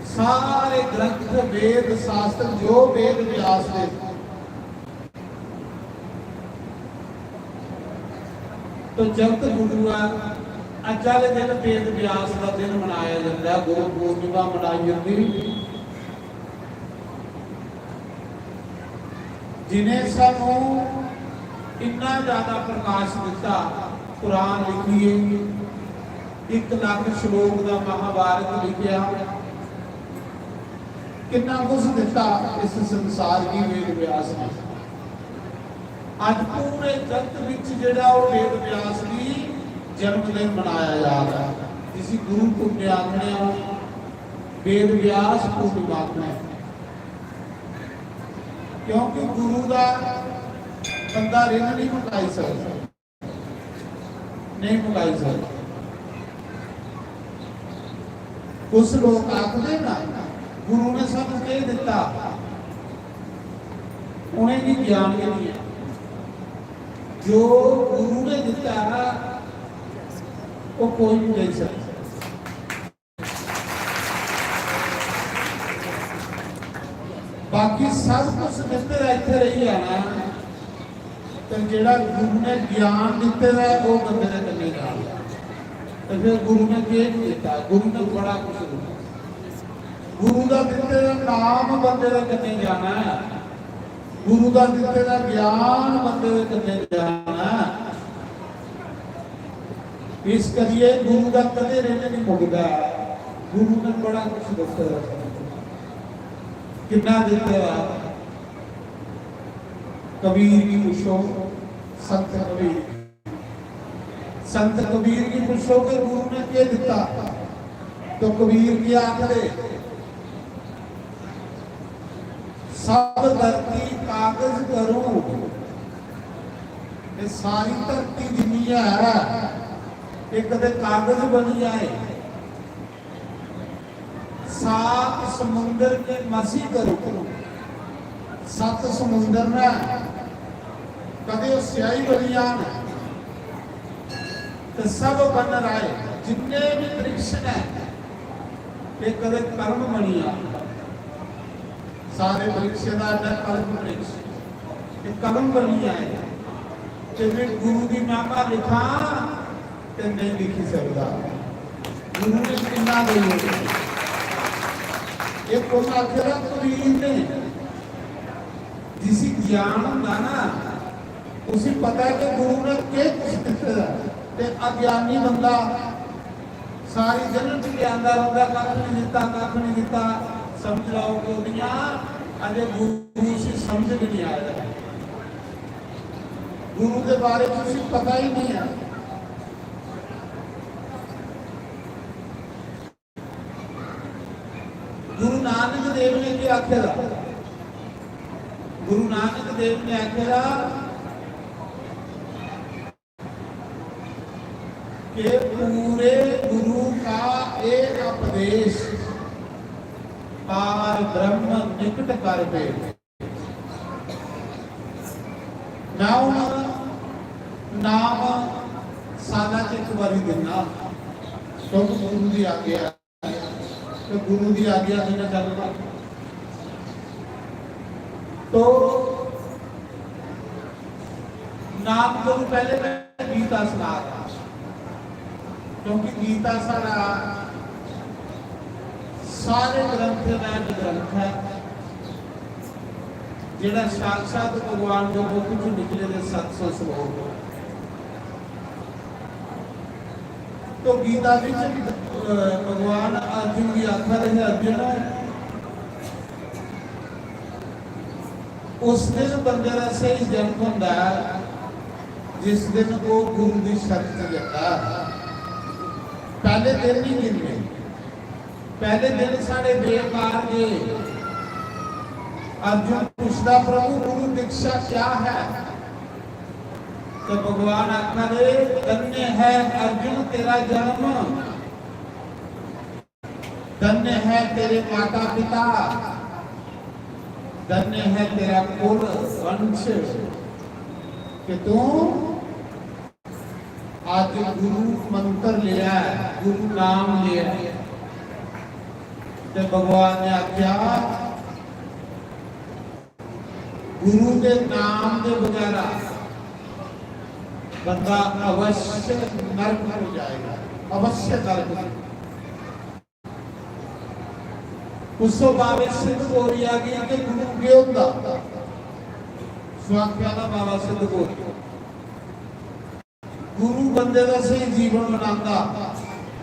सारे ग्रंथ वेद शास्त्र जो वेद व्यास ने, तो जब तक गुरु अज वाले दिन वेद व्यास का दिन मनाया जाता है, गुरु पूर्णिमा मनाई जाती, जिन्हें सानू इन्ना ज्यादा प्रकाश दिता, कुरान लिखी, 1 लाख श्लोक का महाभारत लिखिया, कितना कुछ दिता इस संसार की वेद व्यास ने। अज पूरे जगत विच जिहड़ा वो वेद व्यास की जन्मदिन मनाया जा रहा है, जिसे गुरु पुण्य आखने, वेद व्यास पूर्णिमा आखने, क्योंकि गुरु का बंदा रिण नहीं मुकाई सकता, नहीं मुकाई सकता। कुछ लोग आखते ना गुरु ने सब कह दिता, उन्हें भी ज्ञान ही नहीं है। जो गुरु ने दिता वो कोई नहीं दे सकता। बाकी सब कुछ दिते इतने रही है ना, तो जेड़ा गुरु ने ज्ञान दिते है वो बंदे ने कन्ने जा, तो फिर गुरु ने क्या दिता? गुरु ने बड़ा कुछ दिता। गुरु का दिते नाम बंदे ने कन्ने जाना है, गुरु का दिते ज्ञान बंदे ने कन्ने जाना है। इस करिए गुरु का कदे रहने नहीं मुकदा, गुरु ने बड़ा कुछ दिता है। कितना देते हैं? कबीर की पूछो, संत कबीर, संत कबीर की पूछो कि गुरु ने क्या दिता, तो कबीर की आखिरे सब धरती कागज करूं, ये सारी धरती जिन्नी है एक कदे कागज बन जाए, 7 समुंदर के मसी करो, 7 समुंदर ना कदे स्याही बनी जान, तो सब बन रहे जितने भी वृक्ष है एक कदे कर्म बनी जान, सारे वृक्ष का कर्म वृक्ष एक कलम बनी आए, तो फिर गुरु की महिमा लिखा तो नहीं लिखी सकता। गुरु ने कितना दे एक आखिर कबीर ने जिसी ज्ञान होगा ना उसी पता है कि गुरु ने क्या कुछ दिता, ते अज्ञानी बंदा सारी जन्नत के अंदर होगा, कख नहीं दिता, कख नहीं दिता, समझ लो कि दुनिया अजे गुरु से समझ नहीं आया, गुरु के बारे में उसे पता ही नहीं है। गुरु नानक देव ने क्या आखेगा? गुरु नानक देव ने आखेगा कि पूरे गुरु का एक उपदेश पार ब्रह्म निकट कर दे। नाम सादा एक बारी देना तो गुरु की आज्ञा, तो गुरु की आज्ञा बिना चलना, तो नाम को पहले मैं गीता सुना था, क्योंकि गीता सारा सारे ग्रंथ ग्रंथ है जिहड़ा साक्षात भगवान जो कुछ निकले दे 700 श्लोक। तो गीता भगवान अर्जुन की आखा रहे, अर्जुन उस दिन बंदे का सही जन्म होता है जिस दिन वो गुरु की शक्ति लेता। पहले दिन नहीं गिनने, पहले दिन साढ़े बेकार के। अर्जुन पूछता प्रभु गुरु दीक्षा क्या है? तो भगवान आखा दे धन्य है अर्जुन तेरा जन्म, धन्य है तेरे माता पिता, धन्य है तेरा कुल वंश कि तू आज गुरु मंत्र लिया, गुरु नाम लिया। तो भगवान ने आख्या गुरु के नाम के बगैर बंदा अवश्य नरक हो जाएगा, अवश्य नरक। उस तो बाद सिद्ध गोरी आ गई कि गुरु क्या होता, स्वाख्या का बाबा सिद्ध गोरी गुरु बंदे का सही जीवन बनाता।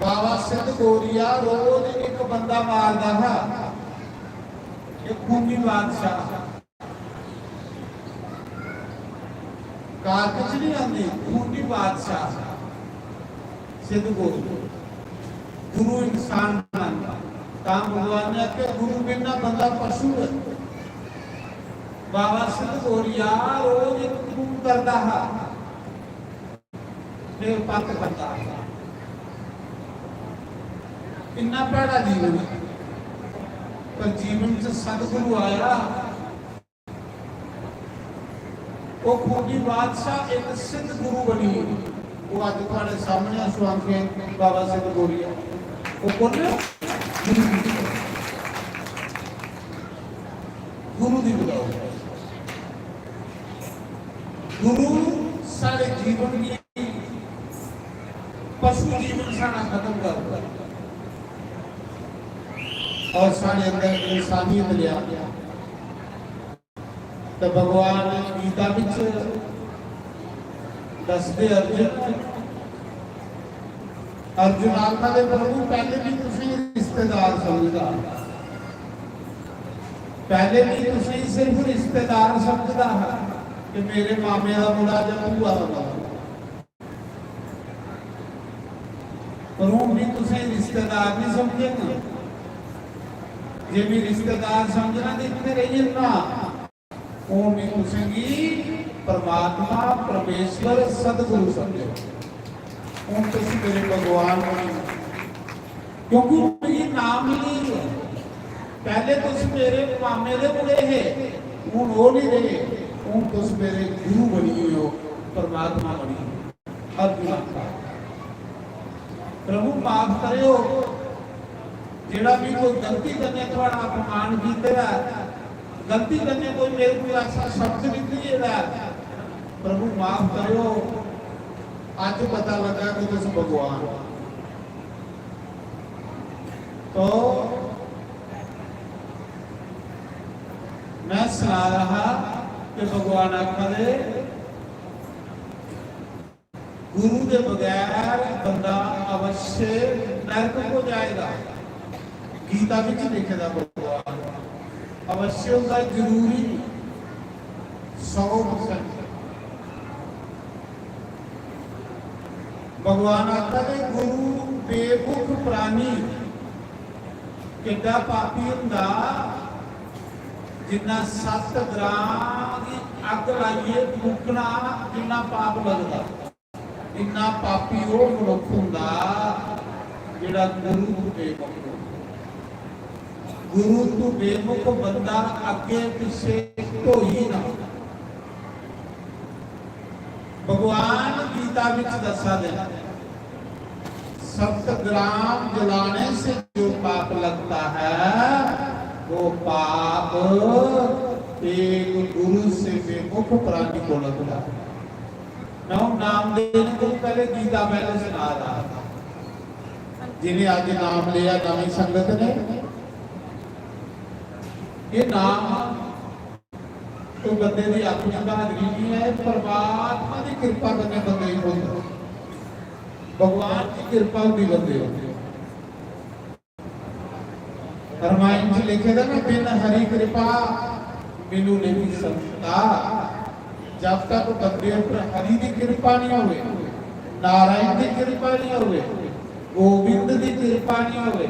बाबा सिद्ध गोरिया रोज एक बंदा मारता है, एक खूनी बादशाह कारकच नहीं आती, खूनी बादशाह सिद्ध गोरी गुरु इंसान बनाता। काम भगवान ने आख्या गुरु बिना बंदा पशु है। बाबा सिद्ध गोरिया रोज एक खून करता है, फिर पत करता है। इन्ना भैड़ा जीवन है, पर जीवन च सतगुरु आया। वो खूनी बादशाह एक सिद्ध गुरु बनी, वो अज तुम्हारे सामने स्वामी बाबा सिद्ध गोरिया। वो कौन है? गुरु दी बुलाओ। गुरु सारे जीवन की पशु जीवन सारा खत्म कर और सारे अंदर इंसानियत ले आ गया। तो भगवान गीता विच दसदे अर्जुन आखा दे प्रभु पहले भी तुसी रिश्तेदार समझदा, पहले भी तुसी सिर्फ रिश्तेदार समझदा है कि मेरे मामे का मुंडा या भूआ का, पर हूं भी तुसी रिश्तेदार नहीं समझे ना। जे भी रिश्तेदार समझना तो इतने रहिए ना, वो भी तुसी परमात्मा परमेश्वर सदगुरु समझो। हूं तुसी मेरे भगवान क्योंकि ये नाम नहीं है। पहले तुम मेरे मामे दे मुड़े है, हूं वो नहीं रहे, हूं तुम मेरे गुरु बनी हुए हो, परमात्मा बनी हो। अर्जुन प्रभु माफ करो, जेड़ा भी कोई गलती करने थोड़ा अपमान कीता, गलती करने कोई मेरे को ऐसा शब्द निकली है, प्रभु माफ करो। आज पता लगा कि तुम भगवान। तो मैं सुना रहा कि भगवान आखदे गुरु के बगैर बंदा अवश्य नरक हो जाएगा। गीता विच लिखेगा भगवान अवश्य होगा, जरूरी 100%। भगवान आता है गुरु बेमुख प्राणी किड्डा पापी हुंदा जिन्ना 7 ग्राम की अग लाइए फूकना जिन्ना पाप लगता, इन्ना पापी वो मनुख हुंदा जिहड़ा गुरु तों बेमुख। गुरु तों बेमुख बंदा अगे पिछे ढोई ना। भगवान गीता विच दसा देना 7 ग्राम जलाने से जो पाप लगता है वो पाप एक गुरु से बेमुख प्राणी को लगता है। नाम देने को पहले गीता पहले सुना रहा था, जिन्हें आज नाम लिया नवी संगत ने। ये नाम तो बंदे की अपनी बहादुरी नहीं है, परमात्मा की कृपा करने बंदे ही बोलते, भगवान की कृपा भी बंदे होते। रामायण में लिखेगा ना, बिन हरि कृपा बिनु नहीं सकता। जब तक बंदे पर हरि की कृपा नहीं हुए, नारायण की कृपा नहीं हुए, गोविंद की कृपा नहीं हुए,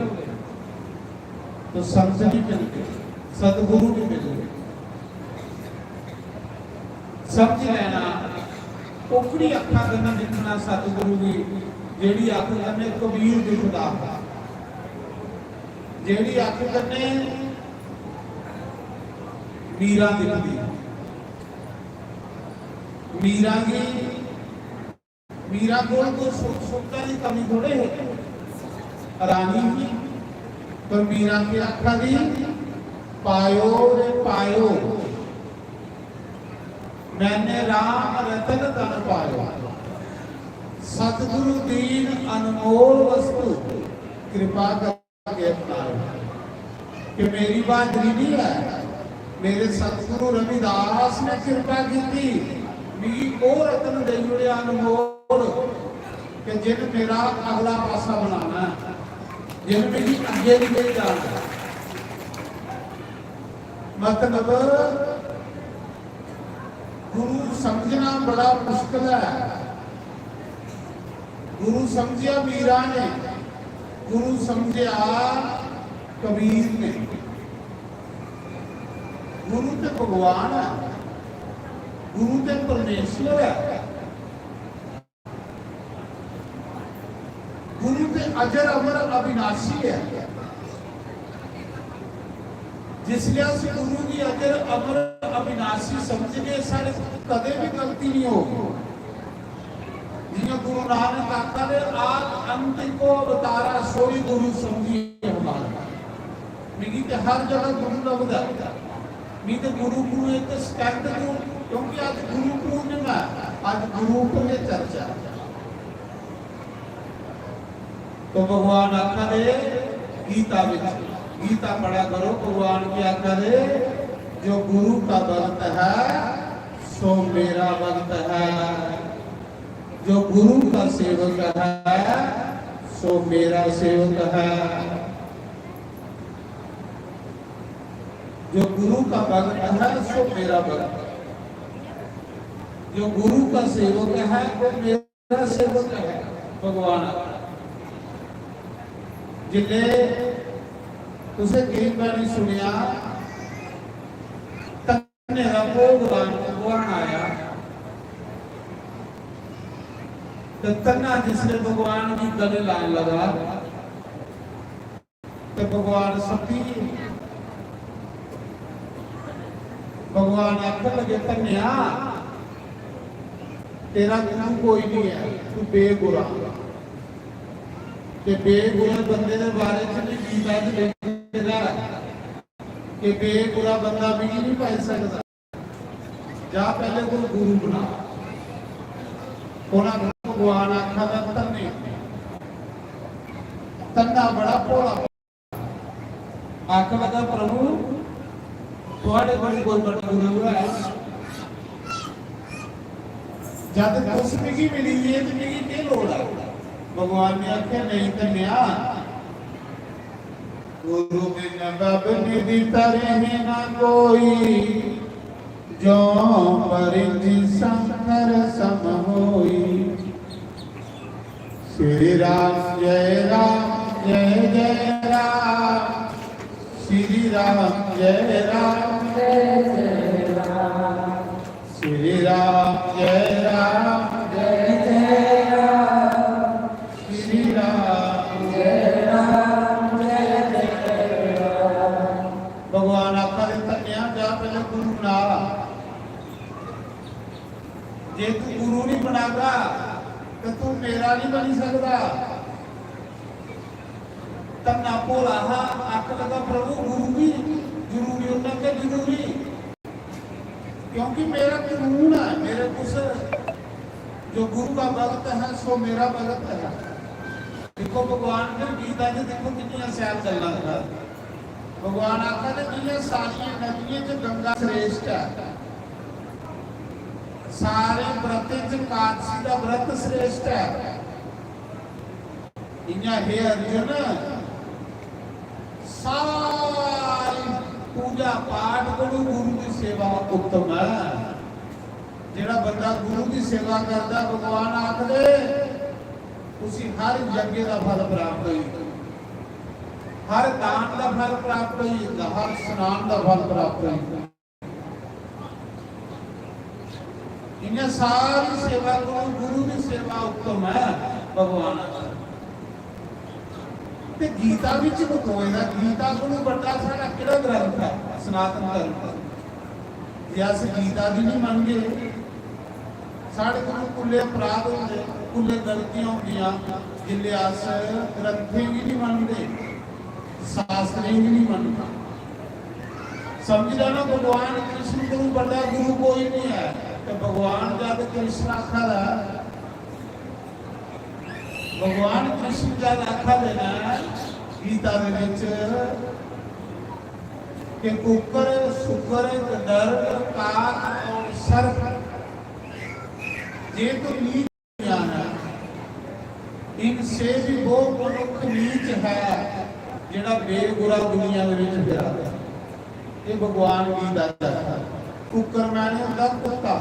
तो संत नहीं मिलते, सतगुरु नहीं मिलते। समझ लेना ਉਕੜੀ ਅੱਖਾਂ ਦੇ ਨਾਲ ਦਿਖਣਾ ਸਤਿਗੁਰੂ ਦੀ ਜਿਹੜੀ ਅੱਖ ਕੰਨੇ ਕਬੀਰ ਦਿਖਦਾ, ਜਿਹੜੀ ਅੱਖ ਕੰਨੇ ਮੀਰਾ ਦਿਖਦੀ। मीरा की मीरा को सुखता की कमी थोड़े है रानी की, पर मीरा की आखा दी पायो रे पायो मैंने राम रतन धन पायो। सतगुरु दीन अनमोल वस्तु कृपा करके अपनाओ कि मेरी बात नहीं है, मेरे सतगुरु रविदास ने कृपा की थी भी ਉਹ ਰਤਨ ਦੇ ਜੁੜਿਆ ਅਨਮੋਲ ਕਿ ਜਿਨ ਮੇਰਾ ਅਗਲਾ ਪਾਸਾ ਬਣਾਉਣਾ, ਜਿਨ ਮੇਰੀ ਅੱਗੇ ਨਹੀਂ ਲੈ ਜਾਣਾ। ਮਤਲਬ ਗੁਰੂ ਸਮਝਣਾ ਬੜਾ ਮੁਸ਼ਕਲ ਹੈ। ਗੁਰੂ ਸਮਝਿਆ ਮੀਰਾ ਨੇ, ਗੁਰੂ ਸਮਝਿਆ ਕਬੀਰ ਨੇ। ਗੁਰੂ ਤੇ ਭਗਵਾਨ ਹੈ, गुरु ते परमेश्वर है, गुरु ते अजर अमर अविनाशी है। जिसलिए अस गुरु की अजर अमर अविनाशी समझने सारे कदे भी गलती नहीं होगी। जिन्हें गुरु नानक आका ने आज अंत को अवतारा सोई गुरु समझिए हमारा। मिगी ते हर जगह गुरु लगता, मी ते गुरु को एक स्टैंड को, क्योंकि आज गुरु पूर्णिमा, आज गुरु में चर्चा। तो भगवान आखा दे गीता में, गीता पढ़ा करो, भगवान की आखा दे जो गुरु का भक्त है सो मेरा भक्त है, जो गुरु का सेवक है सो मेरा सेवक है। जो गुरु का भक्त है सो मेरा भक्त, जो गुरु का सेवक है वो मेरा सेवक है। भगवान जिले तुसे कई बार सुनिया तन्ने दा भगवान आया, तो तन्ना जिसने भगवान की गले लान लगा तो भगवान सती भगवान आखन लगे तन्या तेरा गुरु कोई नहीं है, तू बेगुरा। कि बेगुरा बंदे के बारे च नहीं गीता च लिखा कि बेगुरा बंदा भी नहीं पाई सकता। जा पहले कोई गुरु बना। उन्होंने भगवान आखा था तन्ने, तन्ना बड़ा भोला आख लगा प्रभु थोड़े बड़ी कोई बड़ा गुरु है। जब कुछ मिगी मिली है तो मिगी क्या लोड़ है? भगवान ने आख्या नहीं कन्या, गुरु बिन बब निधि तरह न कोई, जो परिधि शंकर सम होई। श्री राम जय जय राम, श्री राम जय राम, श्री राम जय राम, श्री राम जय राम। भगवान आखा दे तन्या जा पहले गुरु बना। जे तू गुरु नहीं बनागा तो तू मेरा नहीं बनी सकता। तन्ना भोला आख लगा प्रभु गुरु भी जरूरी होता है, जरूरी क्योंकि मेरा कानून है, मेरे कुछ जो गुरु का भक्त है सो मेरा भक्त है। देखो भगवान ने गीता में देखो कितनी सैल चलना था। भगवान आखा ने दुनिया सारी नदियों च गंगा श्रेष्ठ है, सारे व्रत च कादसी का व्रत श्रेष्ठ है। इन्या हे अर्जुन सारी पूजा पाठ करो, गुरु की सेवा उत्तम है। जेड़ा बंदा गुरु की सेवा करता भगवान आखदे उसी हर यज्ञ का फल प्राप्त होगा, हर दान का फल प्राप्त होगा, हर स्नान का फल प्राप्त होगा। इन्हें सारी सेवा को गुरु की सेवा उत्तम है भगवान। ते गीता विच बतौएगा, गीता को बड़ा सारा किहड़ा ग्रंथ है सनातन धर्म। जे अस गीता दी नहीं मनगे साढ़े को कुल्ले अपराध होंगे, कुल्ले गलतियां होंदियां, जिले अस ग्रंथे भी नहीं मनते, शास्त्रें भी नहीं मनते। समझ लेना भगवान कृष्ण को बड़ा गुरु कोई नहीं है। तो भगवान जब कृष्ण आखा है, भगवान कृष्ण जब आखा देना गीता दे विच कि कुकर सुकर गदर काक और सर्प ये तो नीच ज्ञान है, इनसे भी वो मनुख नीच है जिहड़ा बेगुरा दुनिया दे विच फिरदा है। ये भगवान गीता दा कुकर माने हुंदा कुत्ता,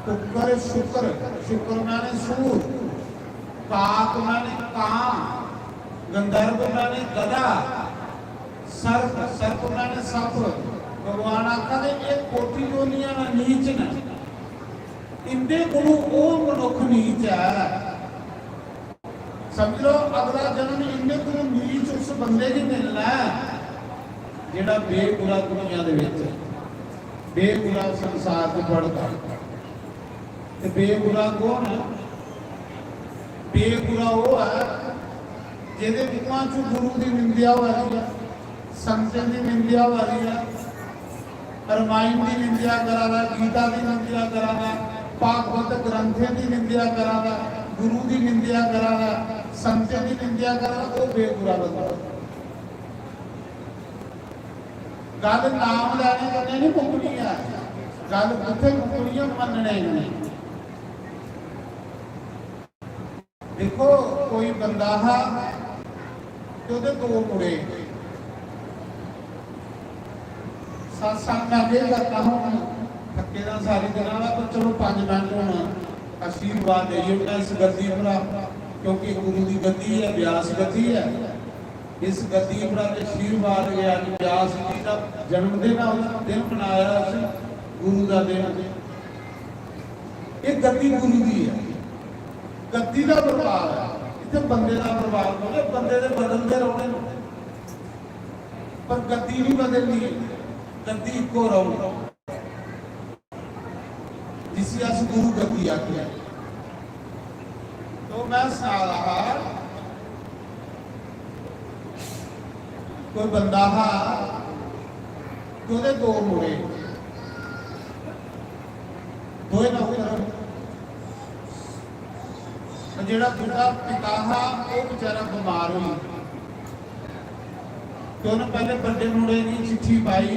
कुकर शुकर, शुकर माने सूर, काक माने कां, गंधर्व माने गधा, सर्प, सर्प माने सप। भगवान आखा दे ये कोटि जोनियां ना नीच ने, इंदे कोलों वो मनुख नीच है। समझ लो अगला जन्म इंदे कोलों नीच उस बंदे की मिलना है जिहड़ा बेगुरा दुनिया दे विच, बेगुरा संसार ते पड़दा। ते बेगुरा कौन है? बेगुरा वो है जिहदे मुखां चों गुरु की निंदिया हो रही है, संतन की निंदिया हो रही है, रामायण की निंदिया करा, गीता की निंदिया करा, भागवत ग्रंथों की निंदिया करा, गुरु की निंदिया करा, संतन की निंदिया करा, वो बेगुरा बंदा। गल नाम लैने कन्नै नहीं मुकनी है, गल कित्थे मुकनी है? मनने नहीं। देखो कोई बंदा है तो दो मुड़े सत्संग मैं अगे करता हूँ थके ना सारी दिन का, पर चलो 5 मिनट हूँ आशीर्वाद देइए इस गद्दी पर, क्योंकि गुरु की गद्दी है, व्यास गद्दी है। इस गद्दी पर आशीर्वाद गया कि व्यास जी का जन्मदिन दिन मनाया गुरु का दिन। ये गद्दी गुरु की है, गद्दी का प्रभाव है, इतने बंदे का प्रभाव हो, बंदे के बदलते रहने पर गद्दी नहीं बदलनी, गद्दी इको रहो जिसे अस गुरु गद्दी आखिया। तो मैं सुना रहा कोई बंदा हा तो दो मुड़े, दोए नौकर, जेड़ा दूसरा पिता हा वो बेचारा बीमार हुई, तो उन्हें पहले बड़े मुड़े की चिट्ठी पाई,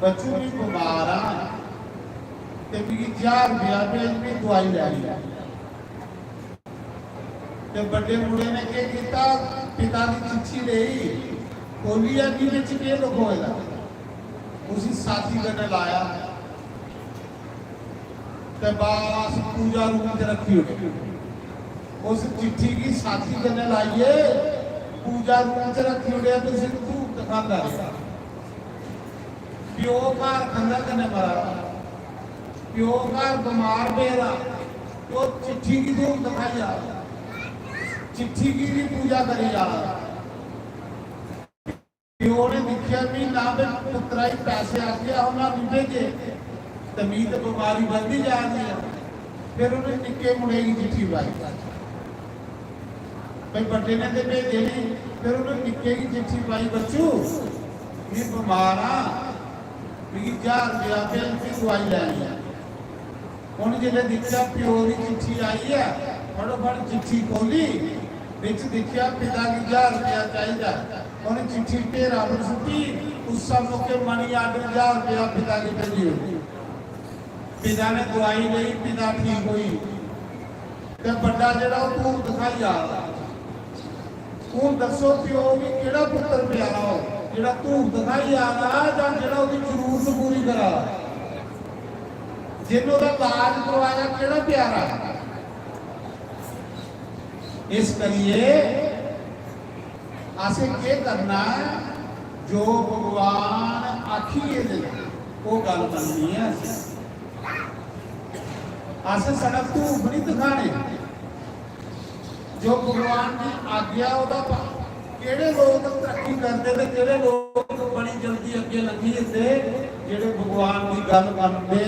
बच्चों भी बीमार आ ते भी 1000 रुपया भेज भी दवाई लै। ते बड़े मुड़े ने क्या किया, पिता की चिट्ठी ली, खोली है कि विच के लिखोएगा, उसी साथी कने लाया ते बस पूजा रूम च रखी हुई। उस चिट्ठी की साथी कने लाइए पूजा रूम च रखी हुई, तो उसे धूप दिखाता रहा। प्यो घर खंदा कने मरा, प्यो घर बीमार पेरा, तो चिट्ठी की धूप दिखाई जा रहा, चिट्ठी की भी पूजा करी जा रहा। प्यो ने देखा भी ना पुत्रा ही पैसे आके उन्होंने भेजे, तमीज बीमारी बढ़ती जा रही है। फिर उन्हें निक्के मुंडे की चिट्ठी पाई, भाई बड़े ने तो भेजे नहीं, फिर उन्हें निक्के की चिट्ठी पाई, बच्चू ये बीमार आ, 1000 रुपया फिर दवाई लैनी है। उन्हें जिले देखा प्यो की चिट्ठी आई है, फटोफट चिट्ठी खोली, बिच देखा पिता की 1000 रुपया चाहिए, उन्हें चिट्ठी ढेरा पर सुटी, उस मौके मनी आर्डर 1000 रुपया पिता की भेजी हुई। पिता ने दवाई ली, पिता ठीक हुई, तो बड़ा जरा धूप दिखाई जा रहा। हूँ दसो प्यो भी केड़ा पुत्र प्यारा हो, जेड़ा धूप दिखाई आ रहा जां जेड़ा उसकी जरूरत पूरी करा, जिन्हों का इलाज करवाया केड़ा प्यारा। इस करिए असें के करना, जो भगवान आखिए दे वो गल बननी है अस सड़क तो बड़ी दिखाने जो भगवान की आज्ञा केड़े लोग तरक्की करते थे केड़े लोग बड़ी जल्दी अगे लगी थे जेड़े भगवान की गल मनते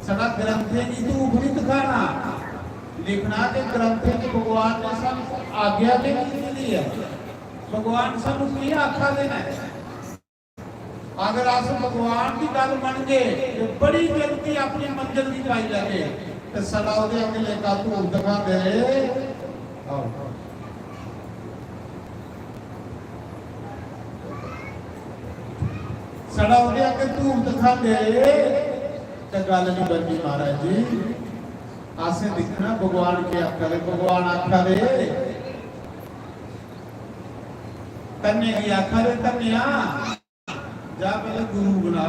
सड़ा ग्रंथे की तू बड़ी दिखाना लिखना के ग्रंथे की भगवान ने सब आज्ञा के दी है भगवान सानू की आखा देना है अगर अस भगवान की गल मन गए तो बड़ी जल्दी अपनी मंजिल की पाई जाए तो सदा उहदे अगे लेखा धूल दिखा दे सड़ा उहदे अगे धूल दिखा दे तो गल नहीं बननी महाराज जी आसे दिखना भगवान की आखा दे भगवान आखा दे तन्ने की आखा दे तन्निया जा पहले गुरु बना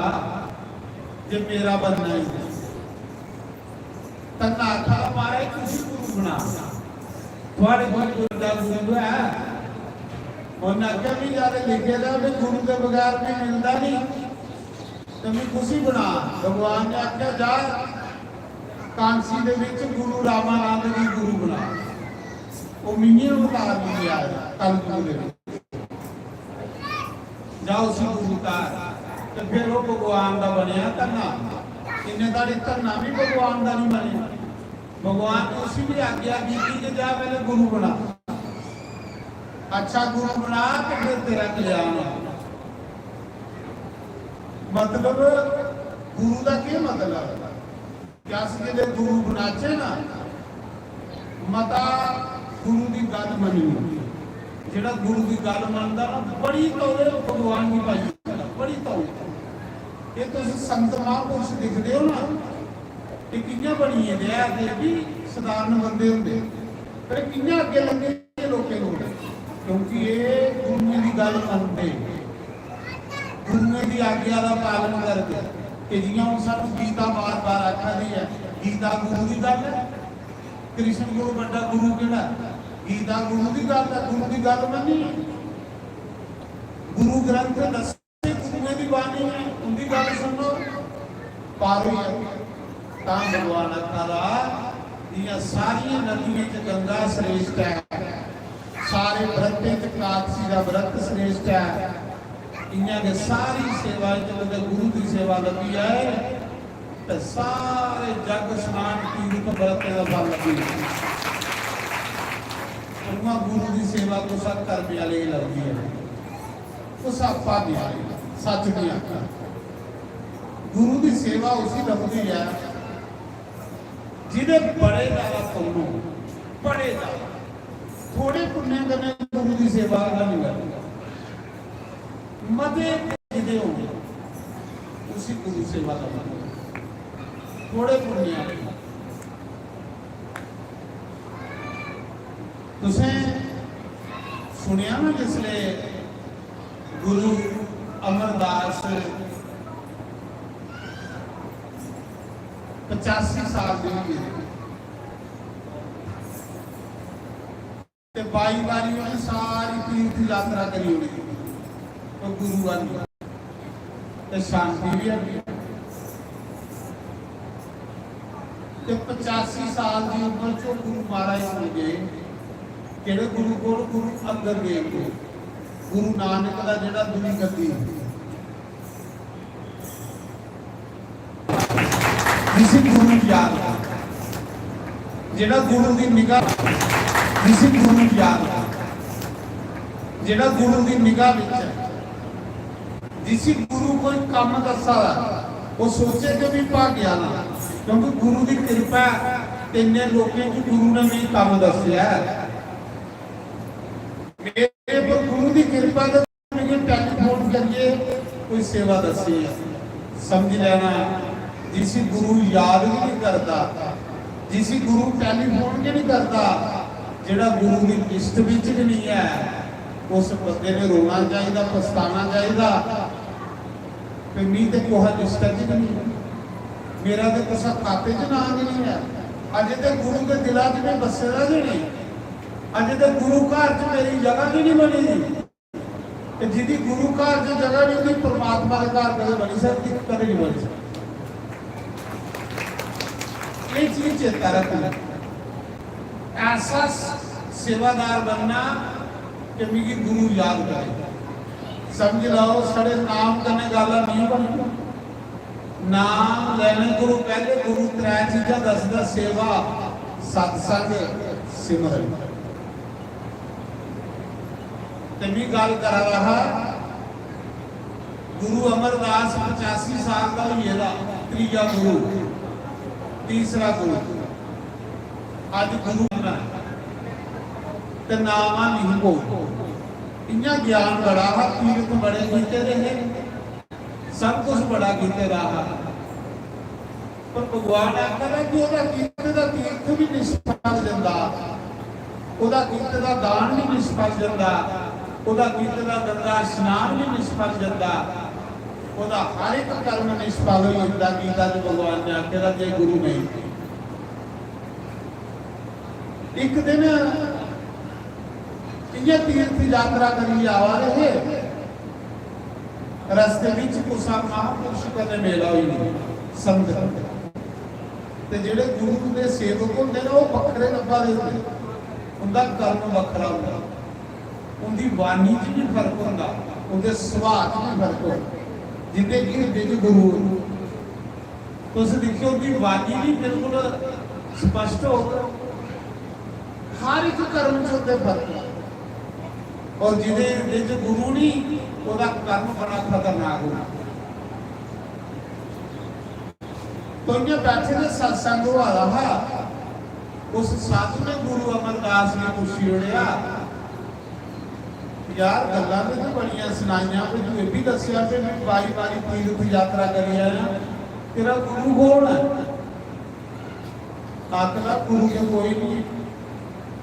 जे मेरा बनना ही तन्ना आखा मारे किसी गुरु बना थोड़े बहुत गुरु है उन्हें आख्या भी ज्यादा लिखे था भी गुरु के बगैर भी मिलता नहीं तो मैं खुशी बना भगवान ने आख्या जा कांसी दे विच गुरु रामानंद जी गुरु बना वो मिनी उतार लिया कल गुरु दे जाओ उसी गुरु का तो फिर वो भगवान का बनया धरना इन्हें तारी धरना भी भगवान का नहीं बने भगवान ने उसी भी आज्ञा की कि जा पहले गुरु बना अच्छा गुरु बना तो फिर तेरा कल्याण मतलब गुरु का क्या मतलब क्या सीधे गुरु बनाचे ना मता गुरु की गल मनी जेड़ा गुरु की गल मनदा ना बड़ी तौले भगवान की पाई बड़ी तौले ये तो संत महापुरुष दिखते हो ना ये कियां बनी है दया के भी साधारण बंदे होंगे पर कियां अगे लगे लोगों को क्योंकि ये गुरु की गल मनते गुरु की आज्ञा का पालन करके कि जियां हुण सानू गीता बार बार आखा दी है गीता गुरु की गल है कृष्ण गुरु बड़ा गुरु केड़ा गीता गुरु की गल है गुरु की गल मनी गुरु ग्रंथ दसे गुरुए की बाणी है उनकी गल सुनो पारो ता भगवान आखा ये सारी नदियों च गंगा श्रेष्ठ है सारे व्रत च कादसी का व्रत श्रेष्ठ है इन्हां के सारी सेवा च गुरु की सेवा लगी है तो सारे जग स्नान तीर्थ व्रत का फल लगी गुरु की सेवा को सब करने वाले ही लगती है तो सब पाने वाले सच की आखा गुरु की सेवा उसी लगती है जिन्हें बड़े ज्यादा पुण्य बड़े ज्यादा थोड़े पुण्य करने गुरु की सेवा का नहीं करना मते जिदे होंगे उसी गुरु सेवा का थोड़े पुण्य तुसें सुनिया ना जिसले गुरु अमरदास 85 साल के होंगे ते 22 बारी उन्हें सारी तीर्थ यात्रा करी होगी तो गुरु वाली ते शांति भी है ते 85 साल की उम्र चो गुरु महाराज हो गए केड़े गुरु को गुरु अंगद देव को गुरु नानक का जेड़ा दुनी गद्दी जिसे गुरु याद जेड़ा गुरु की निगाह जिसे गुरु याद जेड़ा गुरु की निगाह विच है जिसे गुरु कोई काम दसा वो सोचे कि भी भाग्या ना क्योंकि गुरु की कृपा इन्ने लोगों की गुरु ने भी काम दसिया मेरे पर गुरु की कृपा से टेलीफोन करिए कोई सेवा दसी है समझ लेना जिसी गुरु याद भी नहीं करता जिसी गुरु टेलीफोन भी नहीं करता जेड़ा गुरु की लिस्ट विच भी नहीं है उस बंदे ने रोना चाहिए पछताना चाहिए फिर नहीं तो कोहा लिस्ट च नहीं मेरा तो किसी खाते च नाम नहीं है अजे तो गुरु के दिलों च मैं बसेगा भी नहीं अजे तो गुरु घर च मेरी जगह भी नहीं बनी ਤੇ ਜਿਹਦੀ ਗੁਰੂ ਘਰ 'ਚ ਜਗ੍ਹਾ ਨਹੀਂ ਹੁੰਦੀ, ਪਰਮਾਤਮਾ ਦੇ ਘਰ ਕਦੇ ਬਣੀ ਸਕਦੀ? ਕਦੇ ਨਹੀਂ ਬਣੀ ਸਕਦੀ। ਇਹ ਚੀਜ਼ ਚੇਤਾ ਰੱਖਣਾ। ऐसा सेवादार बनना कि मेरी गुरु याद करे। समझ लो साढ़े नाम करने गाला नहीं बनना। नाम लेने गुरु पहले गुरु त्रै चीज़ां दसदा, सेवा, सत्संग, सिमरन। ते मैं गल करा रहा गुरु अमरदास 85 साल का ही है, त्रीजा गुरु, तीसरा गुरु। अज गुरु ते नामा नहीं हो इन्ना ज्ञान बड़ा है, तीर्थ बड़े कीते रहे, सब कुछ बड़ा कीते रहा, पर भगवान आखदा कि ओदा कीते दा तीर्थ भी निष्फल जांदा, ओदा कीते दा दान भी निष्फल जांदा, ओदा कीते दा गंगा स्नान भी निष्फल जांदा, ओदा हर एक कर्म निष्फल हो जांदा। गीता च भगवान ने आखेदा जे गुरु नहीं। एक दिन ये तीर्थ यात्रा करी आवा रहे, रस्ते विच कुसा महापुरुष कदे मेला हुई संगत ते जेड़े गुरु दे सेवक होंदे ने वो बखरे लब्भा दे हुंदे, उनका कर्म बखरा हुंदा, उनकी वाणी च भी फर्क हुंदा, उनके सुभाव च भी फर्क हुंदा। जिन्ने कि हिरदे च गुरु तुस देखियो उनकी वाणी भी बिल्कुल स्पष्ट हो, हर एक कर्म च उनके फर्क है। और जिदे हिरदे च गुरु नहीं, उसका कर्म बड़ा खतरनाक होगा। तो इन्हें बैठे ने सत्संग हो रहा, उस साधु ने गुरु अमरदास ने पूछी उड़िया, यार गल्लां तो बड़ियां सुनाइयां, पर तू ये भी दसिया कि मैं बारी बारी तीर्थ यात्रा करी है, तेरा गुरु कौन है? आखला गुरु तो कोई नहीं।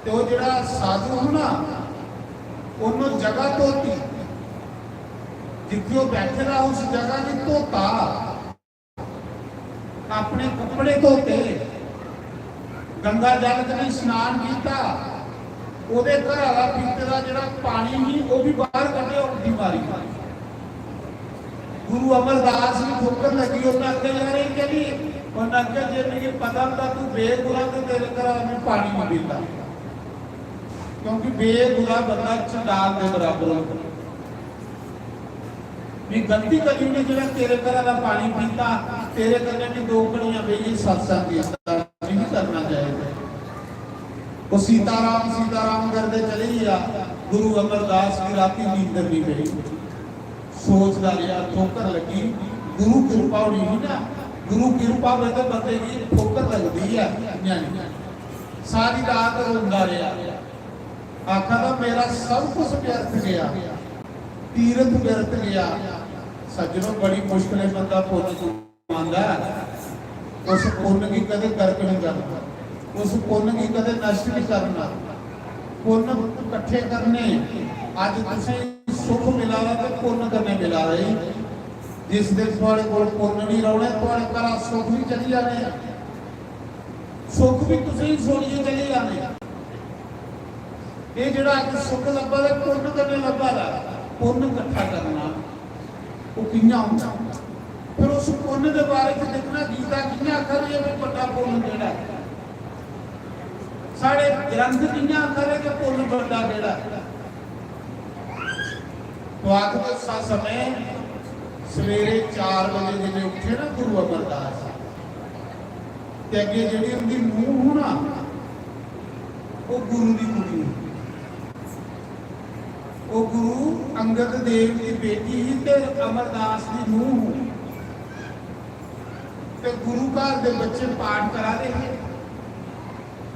तो वो जिहड़ा साधु है ना, उन्होंने जगह धोती, जिथे वो बैठे रहा उस जगह की धोता, अपने कपड़े धोते, गंगा जल च स्नान किया, ਉਹਦੇ ਘਰ ਵਾਲਾ ਪੀਤੇ ਦਾ ਜਿਹੜਾ ਪਾਣੀ ਸੀ ਉਹ ਵੀ ਬਾਹਰ ਕੱਢਿਆ, ਉਲਟੀ ਮਾਰੀ। ਗੁਰੂ ਅਮਰਦਾਸ ਨੂੰ ਠੋਕਰ ਲੱਗੀ, ਉਹਨਾਂ ਅੱਗੇ ਜਾ ਰਹੀ ਕਹਿੰਦੀ, ਉਹਨਾਂ ਅੱਗੇ ਜੇ ਮੈਨੂੰ ਪਤਾ ਹੁੰਦਾ ਤੂੰ ਬੇਗੁਨਾਹ ਤੇ ਤੇਰੇ ਘਰ ਮੈਂ ਪਾਣੀ ਨਹੀਂ ਪੀਂਦਾ, ਕਿਉਂਕਿ ਬੇਗੁਨਾਹ ਬੰਦਾ ਚੰਡਾਲ ਦੇ ਬਰਾਬਰ ਹੁੰਦਾ। मैं गलती करी ने जो तेरे घर का पानी पीता, तेरे करने भी दो घड़ियां बेही सत्संग नहीं करना चाहिए। वो सीताराम करते चले गया। गुरु अमरदास की राती नींद नहीं गई, सोचता रहा, ठोकर लगी। गुरु कृपा होनी ही ना, गुरु कृपा में तो बंदे की ठोकर लगती है। सारी रात रोंदा रहा, आखा था मेरा सब कुछ व्यर्थ गया, तीर्थ व्यर्थ गया। सज्जनों बड़ी मुश्किल बंदा पुण्य कमांदा, उस पुण्य की कदे गर्क नहीं करना, उस पुण्य की कदे नष्ट नहीं करना। पुण्य इकट्ठे करने, अज तुसीं सुख मिला तो पुण्य करने मिला रही। जिस दिन थोड़े कोल पुण्य नहीं रौने, थोड़े घर सुख भी चली जाने, सुख भी तुसीं सोनिए चली जाने। ये जिहड़ा अज सुख लब्भा दा पुण्य करने लब्भा दा, पुण्य इकट्ठा करना वो कियां होंदा। फिर उस पुण्य के बारे में देखना, गीता कियां आखर है कि बड़ा पुण्य केड़ा है, साढ़े ग्रंथ कियां आखर है कि पुण्य बड़ा केड़ा है। तो आखिर समय सवेरे 4 बजे जब उठे ना गुरु अमरदास, ते अगे जिहड़ी उनकी नूंह होना वो गुरु की कुड़ी, वो गुरु अंगद देव की बेटी ही ते अमरदास की नूंह। ते गुरु घर दे बच्चे पाठ करा रहे,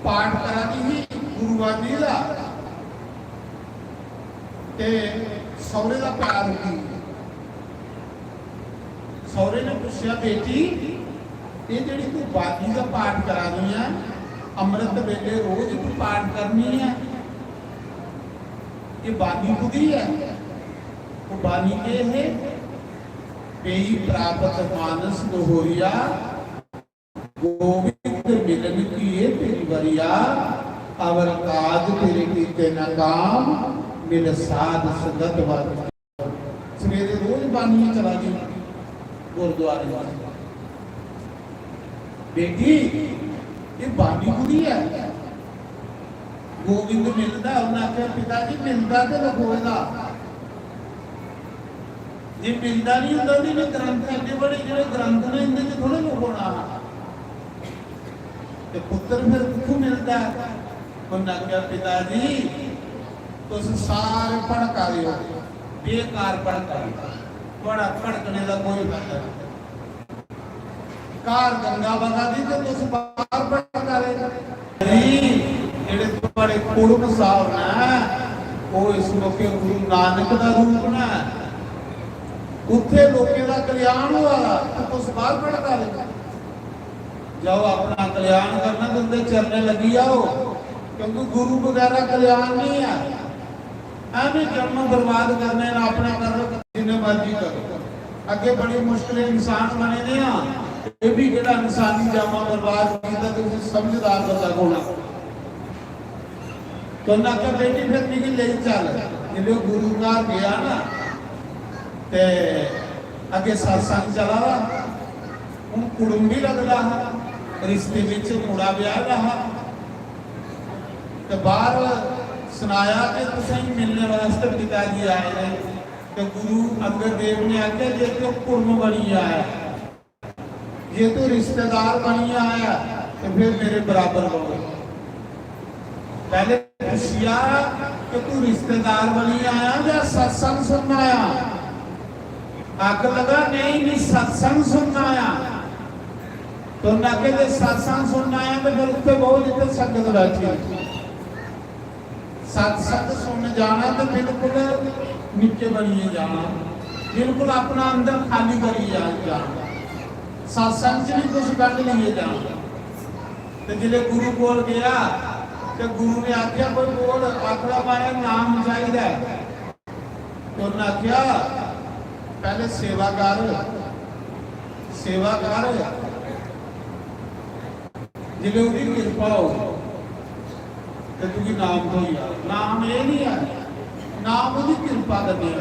पाठ करा दी गुरुवाणी दा, ते सौरे का प्यार होगी। सौरे ने पूछा, बेटी ये जिहड़ी तू बाणी का पाठ करा रही है, अमृत वेले रोज तू पाठ करनी है, ये बानी खुदी है। वो बानी के है, पेई प्राप्त मानस दोहरिया, गोविंद मिलन की ये तेरी बरिया, अवर काज तेरे कीते न काम, मिल साध संगत वर बानी चला गई गुरुद्वारे वाले। बेटी ये बानी बुरी है। गोविंद मिलता उन्हें आख्या पिताजी मिलता तो लखोएगा जे मिलता नहीं होता तो ग्रंथ एडे बड़े जो ग्रंथ ने इनके च थोड़े लखोना ते पुत्र फिर कितों मिलता है। उन्हें आख्या पिताजी तुस सारे भड़का रहे हो बेकार भड़का बड़ा भड़कने का कोई फायदा कार गंगा बगा दी तो तुस बाहर भड़का रहे जेड़े तुम्हारे कुड़म साहब ने वो इस मौके गुरु नानक का रूप ना उत्थे लोगों का कल्याण हुआ तो तुस बाहर भड़का रहे जाओ अपना कल्याण करना तो उनके चरने लगी आओ क्योंकि गुरु वगैरह कल्याण नहीं है एवं जन्म बर्बाद करने अपना कर लो जिन्हें मर्जी करो अगे बड़ी मुश्किल इंसान बने ने ये भी जो इंसानी जामा बर्बाद किया तो समझदार बंदा होना तो ना क्या बेटी फिर निकल ले चल जो गुरु का गया ना ते अगे सत्संग चला हूँ कुड़म भी लगता रिश्ते विच मुड़ा ब्याह रहा तो बाहर सुनाया कि तुम मिलने वास्ते पिताजी आए हैं तो गुरु अंगद देव ने आख्या जे तो कुड़म बनी आया जे तो रिश्तेदार बनी आया तो फिर मेरे बराबर हो पहले पूछिया कि तू रिश्तेदार बनी आया या सत्संग सुनना आया आग लगा नहीं सत्संग सुनना आया तो ना के सत्संग सुनना आया तो फिर उत्ते बहुत जितने संगत बैठी सत्संग सुन जाना तो बिल्कुल नीचे बनिए जाना बिल्कुल अपना अंदर खाली करिए जाना सत्संग से भी कुछ कट लिए जाना तो जिले गुरु बोल गया तो गुरु ने आख्या कोई बोल आखड़ा माया नाम चाहिए तो उन्हें आख्या पहले सेवा कर जिले उसकी कृपा हो नाम तो ही नाम ये नहीं है नाम उसकी कृपा करनी है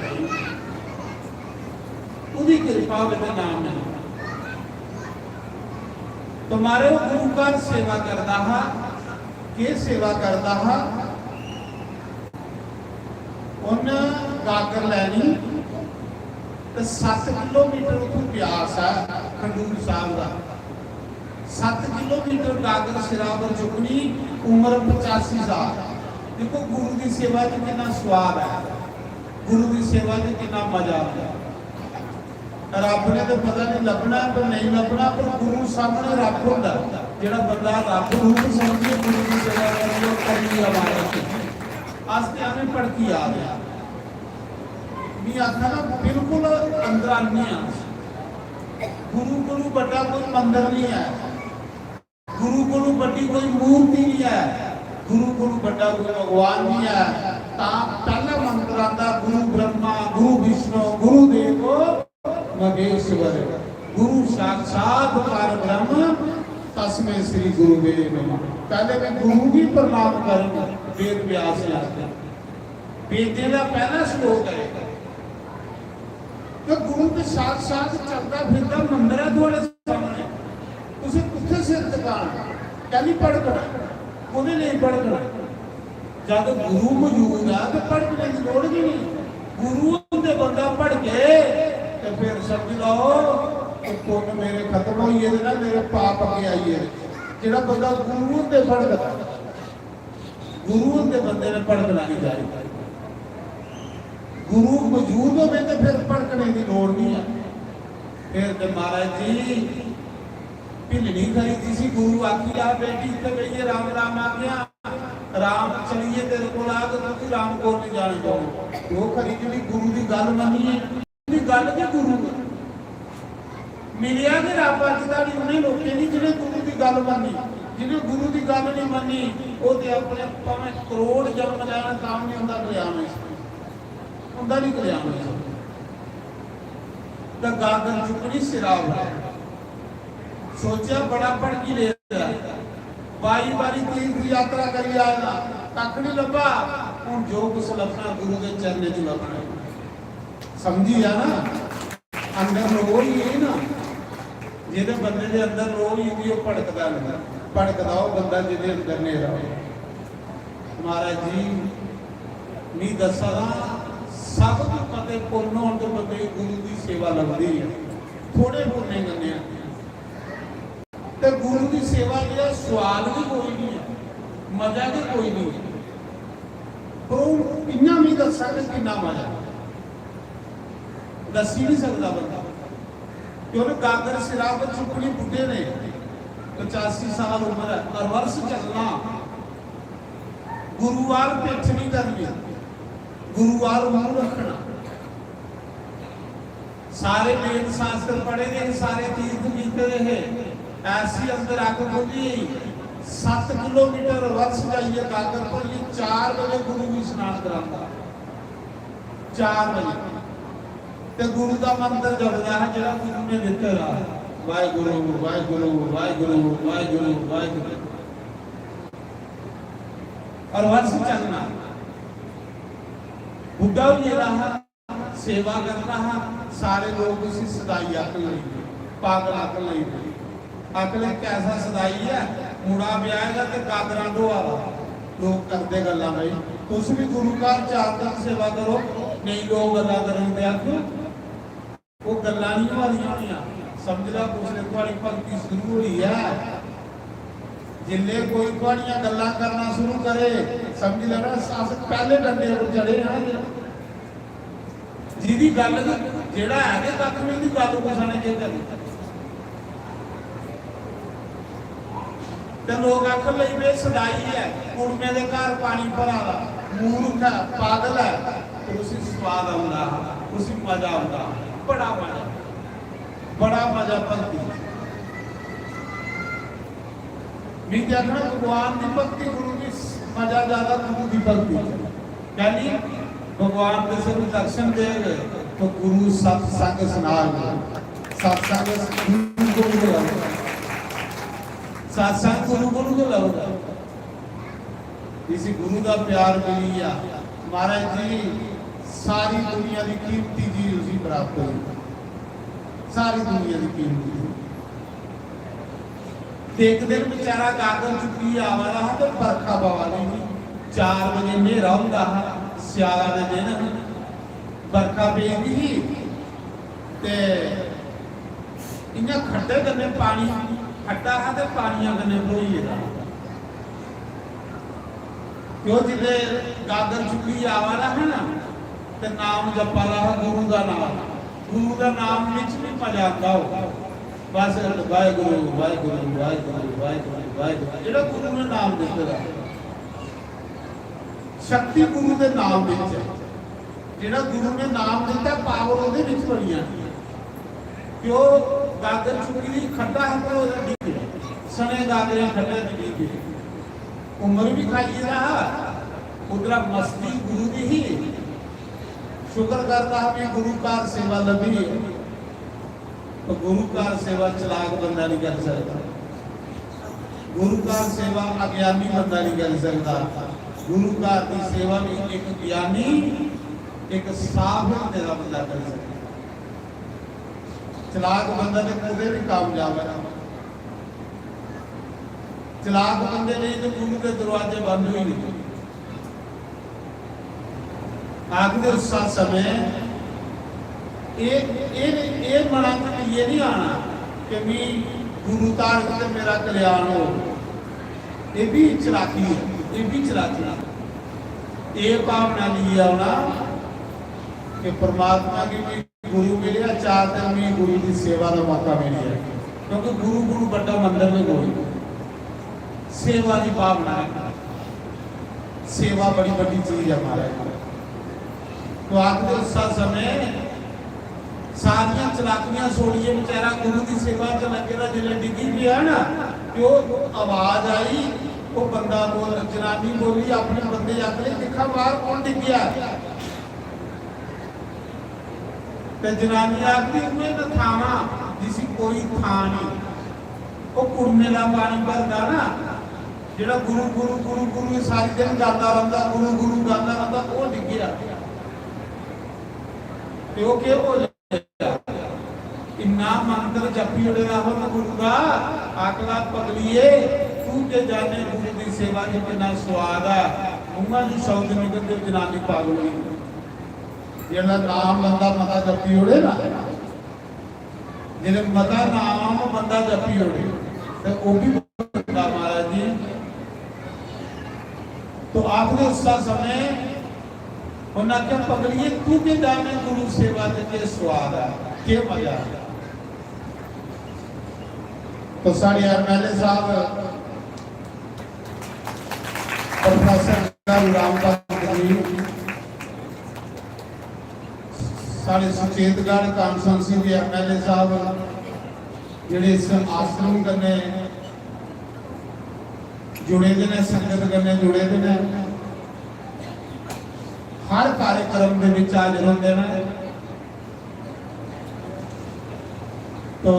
उसकी कृपा हो तो नाम नहीं तुम्हारे गुरु का सेवा करता है के सेवा करता है उन गागर लैनी तो 7 किलोमीटर उतो प्यास है खंडूर साहब का 7 किलोमीटर गागर सिरावर चुकनी उम्र 85 साल देखो गुरु की सेवा में कितना स्वाद है गुरु की सेवा में कितना मजा आता है रब ने तो पता नहीं लभना पर नहीं लभना पर गुरु सामने रब होता जो बंदा रब रूप समझिए गुरु की सेवा करनी हमारे आस्ते आने पड़की आ गया मैं आखा ना बिल्कुल अंदरानी गुरु बड़ा कोई मंदिर नहीं है गुरु बड़ी कोई मूर्ति नहीं है गुरु बड़ा कोई भगवान नहीं है पहला मंत्र आता गुरु ब्रह्मा गुरु विष्णु गुरु देवो महेश्वर गुरु साक्षात परब्रह्म तस्मै श्री गुरुवे नमः पहले मैं गुरु की प्रणाम करूंगा वेद व्यास वेद का पहला श्लोक है तो गुरु के साथ साथ चलता फिरता मंदिर है थोड़े सामने उसे कुत्ते सिर दुकान क्या नहीं पढ़ना उन्हें नहीं पढ़ना जब गुरु मौजूद है तो पढ़ने की लोड़ ही नहीं गुरु के बंदा पढ़ के तो फिर समझ लो पुण्य मेरे खत्म हो ना मेरे पाप अगे आइए जो बंदा गुरु के पढ़ता गुरु के बंदे ने पढ़ना नहीं चाहिए गुरु मौजूद हो तो फिर भड़कने की लोड़ नहीं है फिर तो महाराज जी भिलनी खरीदी सी गुरु आखी आ बेटी इतने कहिए राम राम आ गया राम चलिए तेरे को आ तो राम को नहीं जाने दो वो खरीदी गुरु की गल मनी है गल के गुरु मिलिया कि रब अजदा नहीं उन्हें लोगों ने जिन्हें गुरु की गल मनी जिन्हें गुरु की गल नहीं मनी वो तो अपने भावें करोड़ जन्म जाना काम नहीं होता कल्याण उनका नहीं कल्याण तो गागर चुकनी सिराव सोचा बड़ा भड़की ले बाई बारी तीर्थ यात्रा करी आया कख नहीं लभा हूँ जो कुछ लभना गुरु के चरने च लभना समझी है ना ਅੰਦਰ ਰੋਹ ਹੀ ਇਹ ਨਾ, ਜਿਹਦੇ ਬੰਦੇ ਦੇ ਅੰਦਰ ਰੋਹ ਹੀ ਹੁੰਦੀ ਉਹ ਭੜਕਦਾ ਨਹੀਂ, ਭੜਕਦਾ ਉਹ ਬੰਦਾ ਜਿਹਦੇ ਅੰਦਰ ਹਨੇਰਾ ਹੋਵੇ। ਮਹਾਰਾਜ ਜੀ ਨਹੀਂ ਦੱਸਦਾ, ਸਭ ਨੂੰ ਪਤੇ ਪੁੰਨ ਹੋਣ ਤੋਂ ਬੰਦੇ ਗੁਰੂ ਦੀ ਸੇਵਾ ਲੱਗਦੀ ਹੈ, ਥੋੜੇ ਪੁੰਨੇ ਗੰਨੇ ਤੇ ਗੁਰੂ ਦੀ ਸੇਵਾ ਜਿਹੜਾ ਸਵਾਲ ਵੀ ਕੋਈ ਨਹੀਂ ਹੈ, ਮਜ਼ਾ ਵੀ ਕੋਈ ਨਹੀਂ ਹੈ, ਉਹ ਇੰਨਾ ਵੀ ਦੱਸਾਂਗੇ ਕਿੰਨਾ ਮਜ਼ਾ ਦੱਸੀ ਨਹੀਂ ਸਕਦਾ ਬੰਦਾ। ਕਿਉਂਕਿ ਗਾਗਰ ਸਿਰਾਵਤ ਚੁੱਕਣੀ ਬੁੱਢੇ ਨੇ, 85 ਸਾਲ ਉਮਰ ਹੈ, ਅਰਵਰਸ ਚੱਲਣਾ, ਗੁਰੂਵਾਰ ਪਿੱਛ ਨਹੀਂ ਕਰਨੀ, ਗੁਰੂਵਾਰ ਮੂੰਹ ਰੱਖਣਾ। ਸਾਰੇ ਵੇਦ ਸ਼ਾਸਤਰ ਪੜ੍ਹੇ ਨੇ, ਸਾਰੇ ਤੀਰਥ ਕੀਤੇ ਰਹੇ, ਐਸੀ ਅੰਦਰ ਅੱਗ ਬੁਝੀ 7 ਕਿਲੋਮੀਟਰ ਵਰਸ ਜਾਈਏ ਗਾਗਰ ਪਰ 4 ਵਜੇ ਗੁਰੂ ਵੀ ਇਸ਼ਨਾਨ ਕਰਾਉਂਦਾ, 4 ਵਜੇ ਤੇ ਗੁਰੂ ਦਾ ਮੰਤਰ ਜਪਦਾ ਹੈ ਜਿਹੜਾ ਗੁਰੂ ਨੇ ਦਿੱਤਾ ਰਾ, ਵਾਹਿਗੁਰੂ ਵਾਹਿਗੁਰੂ ਵਾਹਿਗੁਰੂ ਵਾਹਿਗੁਰੂ ਵਾਹਿਗੁਰੂ, और वर्ष चलना। बुढ़ा भी रहा, सेवा कर रहा, सारे लोग उसी सदाई अकल नहीं, पागल अकल नहीं, अकल कैसा सदाई है, मुड़ा ब्याहेगा तो कादरा दो आवा, लोग करते गल्ला भाई, तुम भी गुरु का 4 दिन सेवा करो, नहीं लोग गल्ला करेंगे आपको, वो गल्ला नहीं वाली होनी, समझ ला दूसरे तुम्हारी भक्ति शुरू हुई है। जिले कोई थोड़ियां गल्लां करना शुरू करे, समझ लेना शासक पहले डंडे पर चढ़े हैं, जिहदी गल जेड़ा है तक में दी गल पुछणे के करी ते लोग आखन लई वे सदाई है, कुड़मे दे घर पानी भरादा, मूर्ख है, पागल है, तो उसी स्वाद आउंदा, उसी मजा आउंदा, बड़ा मजा भक्ति भी देखना। भगवान की भक्ति गुरु की मजा ज्यादा, गुरु की भक्ति कहनी भगवान किसी को दर्शन दे तो गुरु सत्संग सुना, सत्संग गुरु को लो, सत्संग गुरु को लो, इसी गुरु का प्यार मिली है। महाराज जी सारी दुनिया की कीमती चीज उसी प्राप्त हुई, सारी दुनिया की कीमती। एक दिन बेचारा गागल चुकी आवा रहा तो बरखा पवा नहीं, 4 बजे नेरा हुंदा, सियाला दे दिन बरखा पेगी ते इन्ने खड्डे कन्ने पानी खड्डा है ते पानियां कन्ने भरोईदा, क्यों जिले गागल चुकी आवा रहा ना ते नाम जपा रहा गुरु का नाम विच भी मजा आता हो, बस वाहिगुरू वाहिगुरू वाहिगुरू वाहिगुरू वाहिगुरू जेड़ा गुरु ने नाम दिता, शक्ति गुरु के नाम विच है, जेड़ा गुरु ने नाम दिता पावर ਉਹਦੇ ਵਿੱਚ ਬਣੀ ਆ। क्यों गागर चुकी खड्डा है तो डिगे सने गागरे खड्डे डिगे, उम्र भी खाई रहा, उधर मस्ती गुरु दी ही, शुक्र करता हमें गुरु का सेवा लभी है। तो गुरु का सेवा चलाक बंदा नहीं कर सकता, गुरु का सेवा अज्ञानी बंदा नहीं कर सकता, गुरु का की सेवा भी एक ज्ञानी एक साफ हृदय का बंदा कर सकता। चलाक बंदा तो कदे भी कामयाब है, चलाक बंदे नहीं तो गुरु के दरवाजे बंद ही नहीं। आखिर उस समय ये मना ये नहीं आना कि मैं गुरु तार के मेरा कल्याण हो, ये भी चलाकी है, ये भी चलाकी। ये भावना नहीं आना कि परमात्मा की भी गुरु मिले, 4 दिन में गुरु की सेवा का मौका मिले, क्योंकि गुरु बड़ा मंदिर में कोई सेवा की भावना है, सेवा बड़ी बड़ी चीज है हमारे। तो आखिर उस समय सारिया चलाकियां छोड़िए, बेचारा गुरु की सेवा च लगे ना, जिले डिगी गया ना कि आवाज आई, वो बंदा बोल, जनानी बोली अपने बंदे आखले दिखा बाहर कौन डिग गया, ते जनानी आखती उन्हें न थावा जिसी कोई था नहीं, वो कुड़ने का पानी भरदा ना, जेड़ा गुरु गुरु गुरु गुरु सारी दिन गाता रहता, गुरु गुरु गाता रहता, वो डिग गया। वो क्या बोले नाम मंत्र जपी उड़े राहो न गुरु का आकला पगलिए तू के जाने गुरु की सेवा के कितना स्वाद है उन्हां दी शब्द निकल के जनानी पागल हुई जेड़ा नाम बंदा मता जपी उड़े ना जेड़े मता नाम बंदा जपी उड़े ते ओ भी बंदा महाराज जी तो आपने उस समय उन्हें क्या पकड़िए तू के जाने गुरु सेवा के स्वाद है के मजा तो साढ़े एमएलए साहब प्रोफेसर रामपाल जी साढ़े सुचेतगढ़ कॉन्फ्रेंसी के एमएलए साहब जेडे इस आश्रम कन्ने जुड़े दे ने संगत कन्ने जुड़े दे ने हर कार्यक्रम के विच हाजिर होंदे ने तो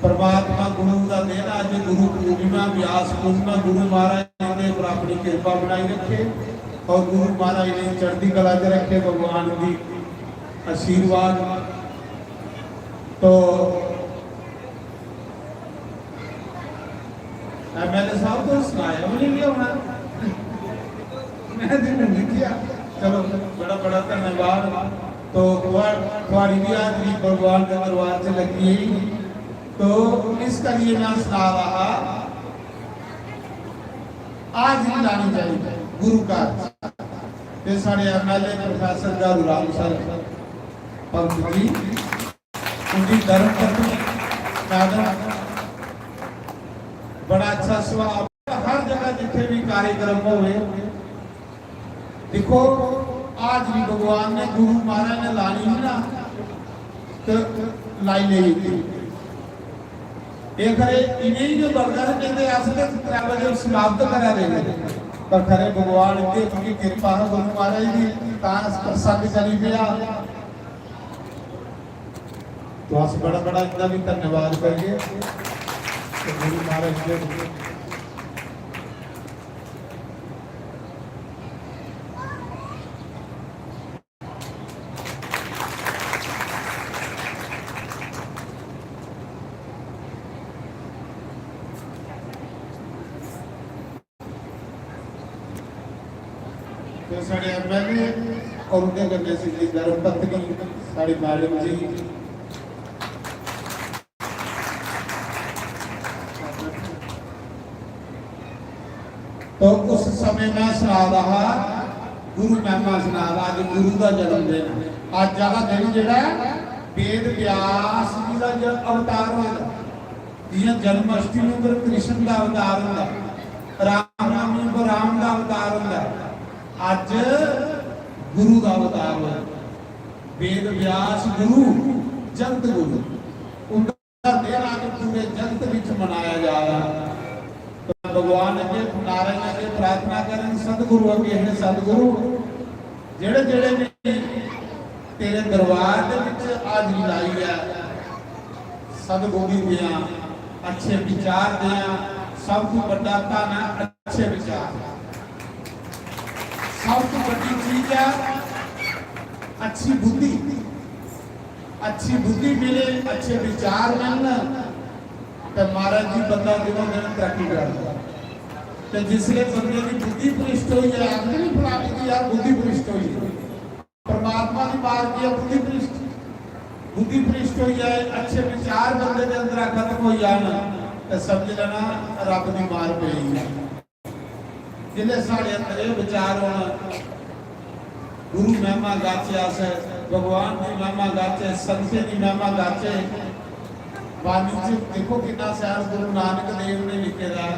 परमात्मा गुरु का देना अज गुरु पूर्णिमा व्यास पूर्णिमा गुरु महाराज ने पर अपनी कृपा बनाई रखे और गुरु महाराज ने चढ़ती कला च रखे भगवान की आशीर्वाद तो एमएलए साहब तो सुनाया भी नहीं होना मैं दिन नहीं किया चलो बड़ा बड़ा धन्यवाद तो थोड़ी भी हाजरी भगवान के दरबार से लगी तो इस करिए मैं सुना रहा आज ही लानी चाहिए गुरु का ये साढ़े एमएलए प्रोफेसर गारू राम सर पंत जी उनकी धर्म पत्नी मैडम बड़ा अच्छा स्वभाव हर जगह जिथे भी कार्यक्रम होवे देखो आज भी भगवान ने गुरु महाराज ने लानी ही ना तो लाई ले ये खरे इन्हीं जो बर्गर कहते असले 3 बजे समाप्त करा देंगे पर खरे भगवान के उनकी कृपा है गुरु महाराज की तास प्रसन्न चली गया तो अस बड़ा बड़ा इतना भी धन्यवाद करिए तो गुरु महाराज के तो साढ़े एमएलए और उनके गले से धर्म पत्नी साड़ी मैडम जी तो उस समय मैं सुना रहा गुरु महिमा सुना रहा आज गुरु का जन्मदिन आज ज्यादा दिन जेड़ा वेद व्यास जी का अवतार होगा जियां जन्माष्टमी पर कृष्ण का अवतार होगा रामनवमी पर राम का अवतार होगा आज गुरु का अवतार होगा वेद व्यास गुरु जगत गुरु उनका दिन आज पूरे जगत विच मनाया जा रहा भगवान अगे नारायण अगे प्रार्थना करें सतगुरु अगे है सतगुरु जेड़े जेड़े भी तेरे दरबार दे विच हाजरी लाई है सतगुरु दियां अच्छे विचार दियां सब तो बड़ा धन है अच्छे विचार सब तो बड़ी चीज है अच्छी बुद्धि मिले अच्छे विचार मिलना तो महाराज जी बंदा दिनों दिन तरक्की करता तो जिसले बंदे की बुद्धि भ्रष्ट हुई है अग्नि प्राप्ति की यार बुद्धि भ्रष्ट हुई है परमात्मा की बात की बुद्धि भ्रष्ट हुई है अच्छे विचार बंदे के अंदर खत्म हो जाना तो समझ लेना रब की मार पई है जिले साढ़े अंदर ये विचार होना गुरु महिमा गाचे आसे भगवान की महिमा गाचे संते की महिमा गाचे वाणी देखो कितना साल गुरु नानक देव ने लिखे रहा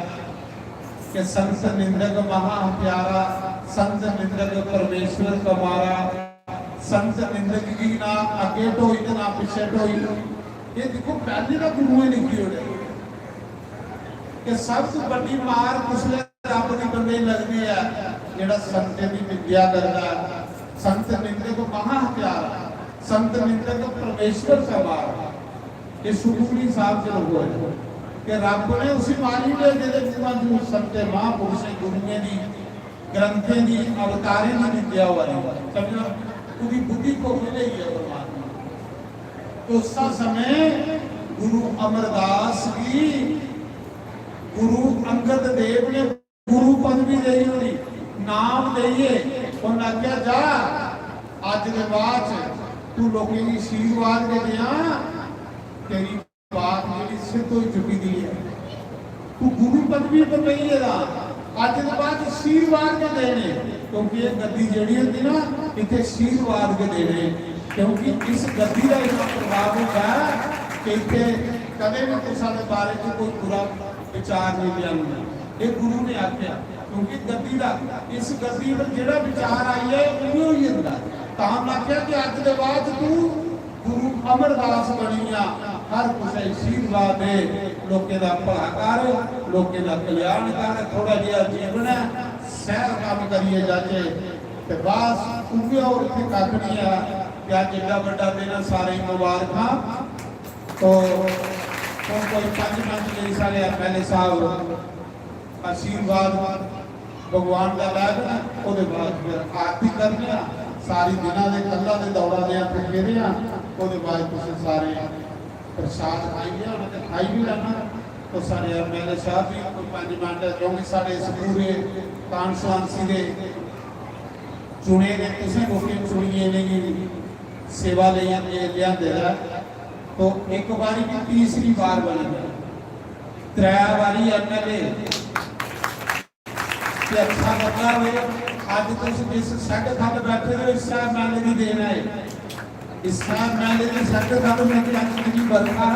कि संत निंदक महा प्यारा संत निंदक परमेश्वर कमारा संत निंदक की ना आगे ढोई तो ना पीछे ढोई ये देखो पहले ना गुरु ने लिखी हो कि सबसे बड़ी मार पिछले रब की बंदे लगती है जेड़ा संत की विद्या करता संत निंदक महा प्यारा संत निंदक परमेश्वर कमारा ये सुखमनी साहब से लोगों है कि रब ने उसी मानी ने जेदे मुंह जो संते महापुरुष गुरुओं दी ग्रंथें दी अवतारें दी विद्या वाली समझो ਉਹਦੀ ਬੁੱਧੀ ਕੋ ਮਿਲੀ ਹੈ ਪਰਮਾਤਮਾ। तो उस समय गुरु अमरदास की गुरु अंगद देव ने गुरु पदवी दी होनी, नाम दईए उन्हें आख्या जा अज के बाद तू लोगों की आशीर्वाद के दिया, तेरी बात मेरी सिर तो चुकी दी है, तू गुरु पदवी पर नहीं है अज के बाद आशीर्वाद के देने, क्योंकि ये गद्दी जड़ी होती ना इतने आशीर्वाद के देने, क्योंकि इस गद्दी का इतना प्रभाव होता है कि इतने कदे भी तुसा के बारे में कोई बुरा विचार नहीं लिया होना, ये गुरु ने आख्या। क्योंकि गद्दी का इस गद्दी पर जो विचार आई है वो ही होता, तां आख्या कि अज के बाद तू गुरु अमरदास बनी आ, हर कुछ आशीर्वाद दे, लोगों का भला कर, लोगों का कल्याण कर, थोड़ा जिहा जीवन है सैर काम करिए जाके ते बस उगे और इतने कख नहीं है कि अज एडा बड़ा दिन सारे मुबारक। तो कोई 5 मिनट ले सारे एमएलए साहब आशीर्वाद भगवान का लै देना, उसके बाद फिर आरती करने सारी दिनों के कल्ला के दौड़ा दे फेरे उसके बाद तुम सारे प्रसाद खाइए, उन्होंने खाई भी लेना। तो सारे एमएलए साहब भी कोई 5 मिनट, क्योंकि साढ़े इस पूरे कांस्टिट्यूएंसी के चुने ने किसी लोग चुनिए नहीं सेवा लिया, तो एक बारी भी तीसरी बार बने 3 बारी एमएलए अच्छा लगा हुए। अज तुम जिस सैट खंड बैठे हो इस एमएलए की देना है, इस एमएलए की सैट खंड में की बरखा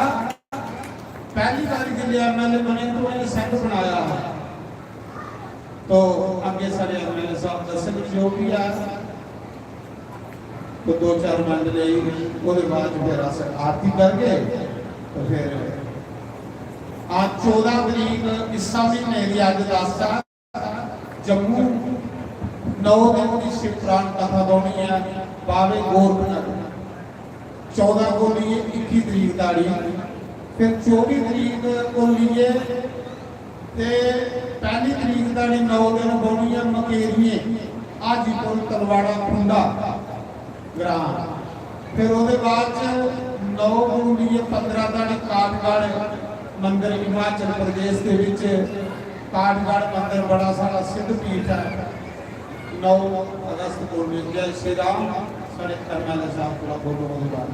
पहली बारी के लिए एमएलए बने तो उन्होंने सैट बनाया। तो अगे सारे एमएलए साहब दसन जो भी है तो 2-4 मिनट ले उसके बाद फिर अस आरती करके तो फिर आज 14 तरीक इस महीने की अज 10 जम्मू 9 दिन की शिव पुराण कथा होनी है बावे गोरखनाथ। 14 को लिए 21 तरीक ताड़ी, फिर 24 तरीक को लिए पहली तरीक ताड़ी 9 दिन होनी है मकेरिए हाजीपुर तलवाड़ा कुंडा ग्राम। फिर उसके बाद 9 को लिए 15 ताड़ी काठगढ़ मंदिर हिमाचल प्रदेश के विच काठगढ़ मंदिर बड़ा सारा सिद्ध पीठ है। 9 अगस्त को जय श्री राम। साढ़े एमएलए साहब पूरा बोलो उसके बाद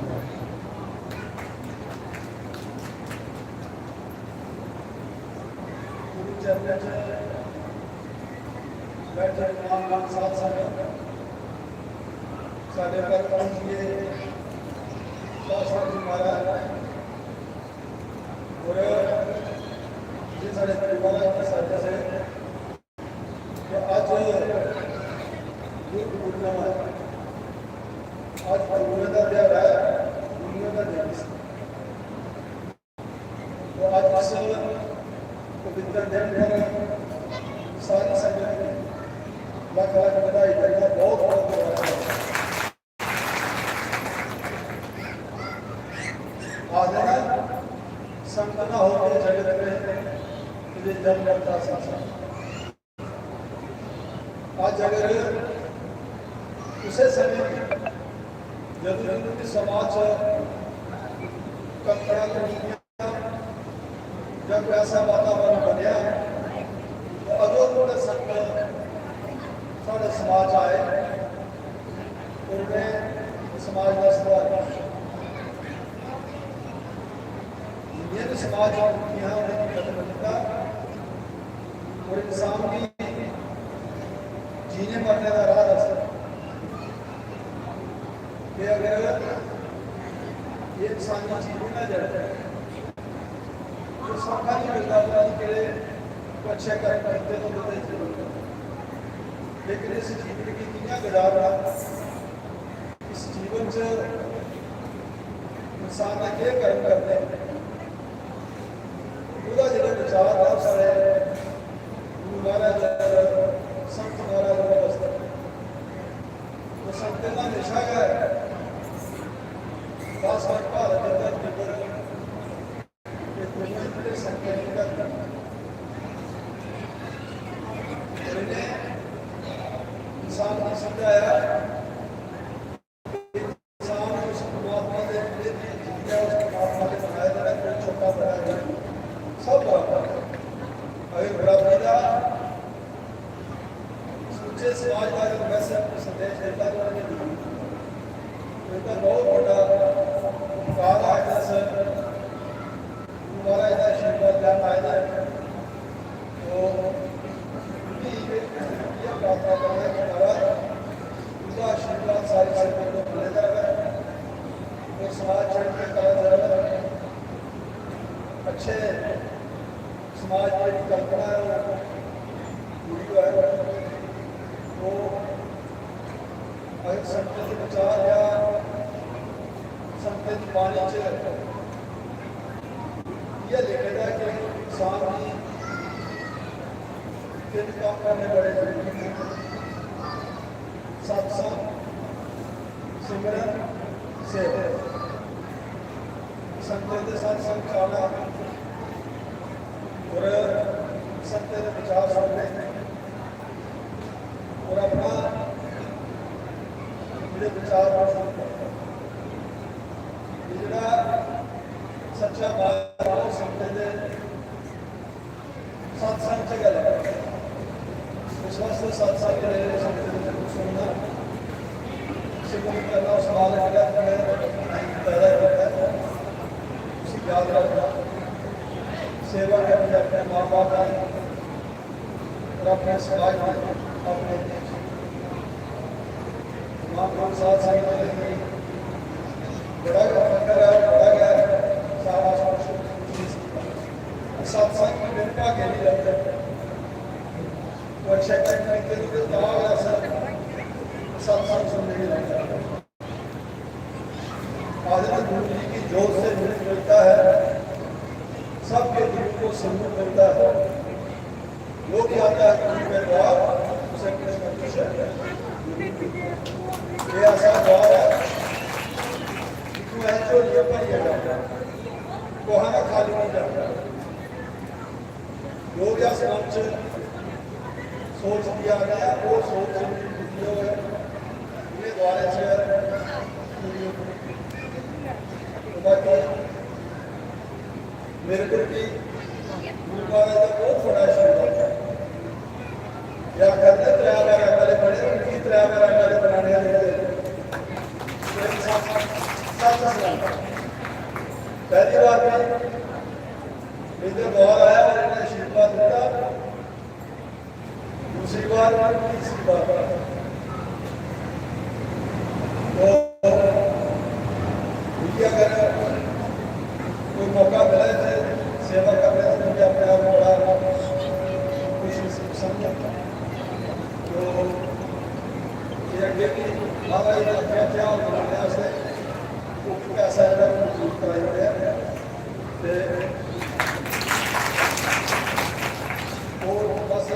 साढ़े पर पहुंचिए महाराज और जी साढ़े परिवार के साथ से आज गुरु पूर्णिमा, आज गुरु का त्यौहार है, गुरु का दिवस। तो आज इस पवित्र दिन पर सारी संगत लाख लाख बधाई करना बहुत बहुत धन्यवाद। आज संत न होते जगत में तुझे जन्म करता संसार। आज अगर उसे समय जब समाज कपड़ा जब ऐसा वातावरण बनया तो अदों संत साढ़े समाज आए, उन्हें समाज का सुधार ये समाज यहाँ का और इंसान की जीने मरने का राह दस कि अगर ये इंसान का जीवन में जाए तो सौखा नहीं मिलता कि अच्छे कर्म करते तो बदलते बनते, लेकिन इस जीवन की किया गुजारा इस जीवन से इंसान ने क्या कर्म करते हैं पूरा जो विचार बहुत सारे गुरु महाराज संत महाराज व्यवस्था तो संत का निशा है भारत धरती पर संकल्प करता इंसान ने समझाया सब बराबर है। अगर बराबरी का समूचे समाज का अगर वैसे अपने संदेश देता तो इनका बहुत बड़ा काल आया सर हमारा इधर आशीर्वाद जान आया है तो ये प्रार्थना करना है कि महाराज उनका आशीर्वाद सारी संगत को मिलेगा और समाज चढ़ के कला जाएगा अच्छे समाज की कल्पना है वो है वो अगर संगत विचार या संगत पानी च ये लिखेगा कि इंसान की तीन काम करने बड़े जरूरी हैं सत्संग सिमरन सेवा संगत के साथ संग चलना और सत्य के विचार सुनने और अपना मेरे विचार जरा सच्चा बात समझते सत्संग से गल इस वास्ते सत्संग सुनना सिमरन करना उस बालक पैदा करता है उसे याद रखना सेवा करनी अपने माँ बाप की और अपने समाज में अपने माँ बाप साथ साथ बड़ा फकर है बड़ा गया सारा सत्संग में मेरे पास नहीं लगता तो अच्छा करने के लिए दबाव ऐसा सत्संग सुनने नहीं लगता आदमी गुरु जी की जोत से मिलता है सबके दिल को समूह मिलता है लोग आता है गुरु के द्वार उसे कृष्ण खुश है ये ऐसा द्वार है जो है जो ये पर ये जाता कोहाना खाली नहीं जाता लोग या मंच सोच दिया गया वो सोच जो है ये द्वारे से बाकी मेरे को भी गुरुद्वारे का बहुत बड़ा आशीर्वाद है या करते ड्राइवर एमएलए बने उनकी ड्राइवर एमएलए बनाने पहली बार में इधर बाहर आया और इन्हें आशीर्वाद दिया दूसरी बार तीसरी बार तो अगर कोई मौका मिला है सेवा करने से मुझे अपने आप बड़ा खुशी समझा तो ये अगे भी हमारा क्या क्या बनाने से कैसा है कराए और बस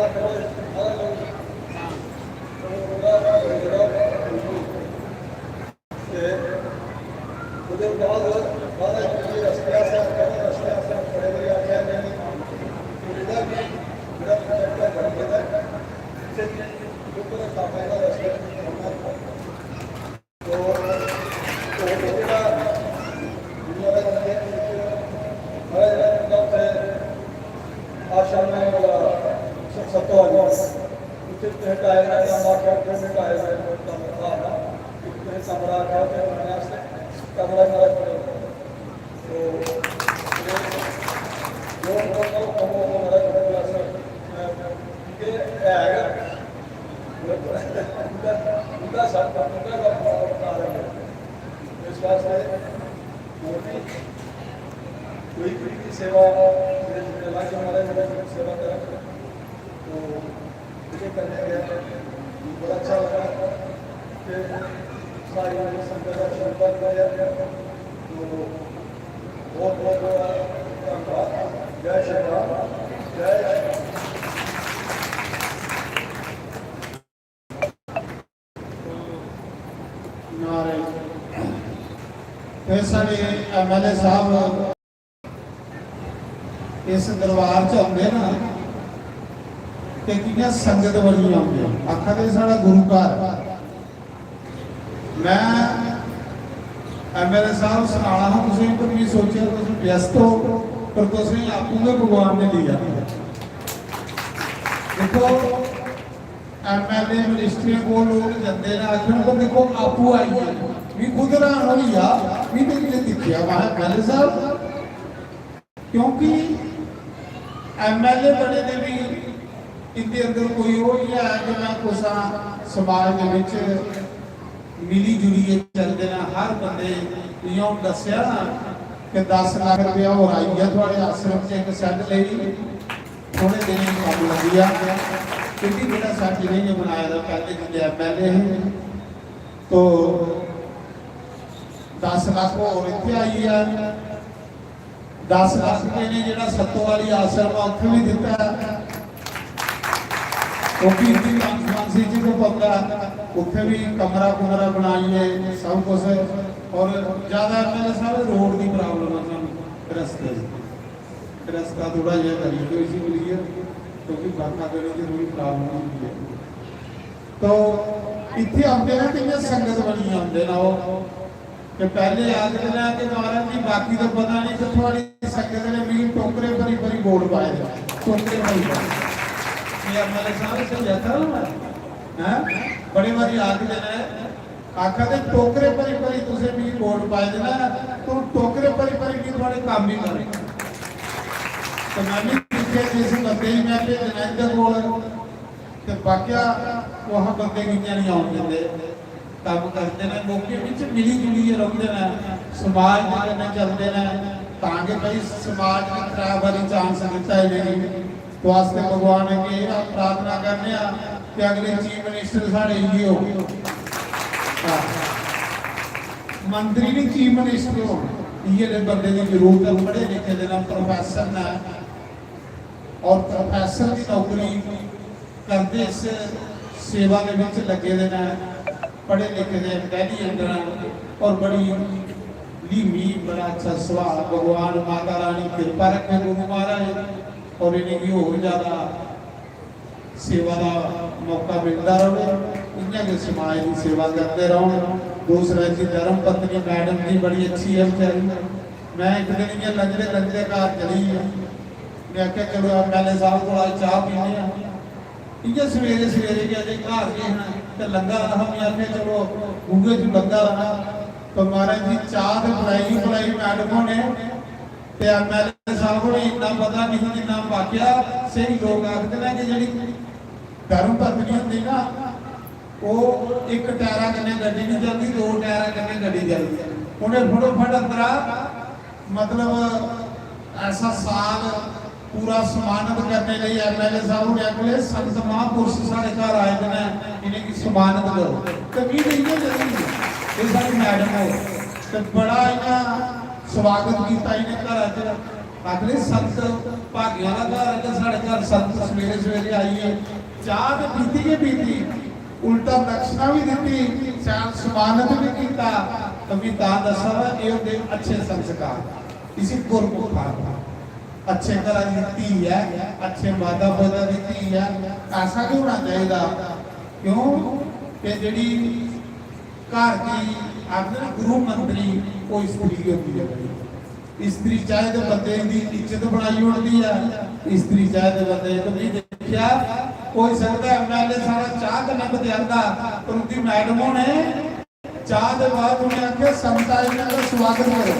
कोई की सेवा सेवा करें तो मुझे करने गया बड़ा अच्छा लगा कि सारी संगत का आशीर्वाद दिया तो बहुत बहुत धन्यवाद। जय श्री राम, जय फिर साढ़े एमएलए साहब इस दरबार च आते ना कि कियां संगत बनी आते आखा कि साढ़ा गुरु घर मैं एमएलए साहब सुनाना हाँ तुम कभी सोचा तुम व्यस्त हो पर तुसीं आपू के भगवान ने लिया। देखो MLA मिनिस्ट्री को लोग जाते हैं आखिर को देखो आपू आई है भी खुद हैरान हो गया भी देखने दिखिया वहाँ MLA साहब, क्योंकि MLA बने ने भी इनके अंदर कोई वो नहीं है कि मैं कुछ समाज के विच मिली जुली चलते ना। हर बंदे यूं दसिया ना कि 10 लाख रुपया हो आई है थोड़े आश्रम से एक सैट ले थोड़े दिन कम लगी आ क्योंकि मेरा सैट नहीं बनाया था पहले जिले MLA है तो 10 लाख और इतने आई है। 10 लाख रुपये ने जो सत्तों वाली आश्रम उत्थे भी दिता वो भी इतनी मानसी जी को पता उत्थे भी कमरा कुमरा बनाइए सब कुछ। और ज़्यादा MLA साहब रोड की प्रॉब्लम है सानू रस्ता थोड़ा जहा करिए तो इसी मिली है क्योंकि बाका करने की थोड़ी प्रॉब्लम होती है। तो इतने आते ना कि संगत बनी आते ना वो कि पहले आते ना कि महाराज जी बाकी तो पता नहीं कितों वाली संगत ने भी टोकरे भरी भरी वोट पाए टोकरे भरी MLA साहब से जाता है बड़े बारी आते हैं आखा दे टोकरे भरी भरी तुझे भी वोट पाए देना तो टोकरे भरी भरी भी थोड़े काम भी करे। तो मैं भी देखे जिस बंदे ही मैं भेजना इधर कोल ते बाकिया वहाँ बंदे की नहीं आउन देंदे काम करते हैं मौके विच मिली जुली रहते हैं समाज के कन्नै चलते हैं ताकि भाई समाज ने 3 बारी चांस दिता है नहीं तो वास्ते भगवान अगे प्रार्थना करने कि अगले चीफ मिनिस्टर साढ़े ही हो मंत्री भी चीफ मिनिस्टर हो ये बंदे की जरूरत है पढ़े लिखे देना प्रोफेसर ना और प्रोफेसर की नौकरी करते इस सेवा के विच लगे देना पढ़े लिखे दे इंटेलिजेंट और बड़ी लीमी बड़ा अच्छा सुभाव भगवान माता रानी कृपा रखे गुरु महाराज और इन्हें भी और ज्यादा सेवा का मौका मिलता रहे इन्हें के समाज की सेवा करते रहो। दूसरा जी धर्म पत्नी मैडम जी बड़ी अच्छी है बेचारी। मैं एक दिन ये लंजरे लंजरे घर चली मैं आख्या चलो MLA साहब को आज चाह पीने इं सवेरे सवेरे के अजे घर गए हैं तो लंगा रहा मैं आखे चलो गूगे च लंगा रहा तो महाराज जी चाह तो पिलाई मैडमों ने ते MLA साहब को इतना पता नहीं जिन्ना वाकया सही लोग आखते हैं कि जी धर्म पत्नी होती ना वो एक टायरा कन्ने गड्डी नहीं चलती 2 टायरा कन्ने गड्डी चलती उन्हें फटोफट अंदर मतलब ऐसा साल पूरा सम्मानित करने लिए MLA साहब ने अगले संत महापुरुष साढ़े घर आए थे इन्हें की सम्मानित करो तो भी नहीं जरूरी ये सारी मैडम हो तो बड़ा इन्हें स्वागत किया इन्हें घर च अगले संत भाग्या का घर है साढ़े घर संत सवेरे सवेरे आइए चाह तो पीती के पीती उल्टा दक्षिणा भी दी सम्मानित भी किया कभी दसा ये अच्छे संस्कार इसी गुरमुख अच्छे घर दी है अच्छे माता पिता की धी है ऐसा नहीं होना चाहिए क्यों कि जी घर की आखिर गुरु मंत्री वो स्त्री होती है। स्त्री चाहे तो बंदे की इज्जत बनाई होती है स्त्री चाहे तो बंदे तो नहीं देखा कोई सकता MLA सारा चाह करने को आता पर उनकी मैडमों ने चाह के बाद उन्हें आखे संता इन्होंने स्वागत करो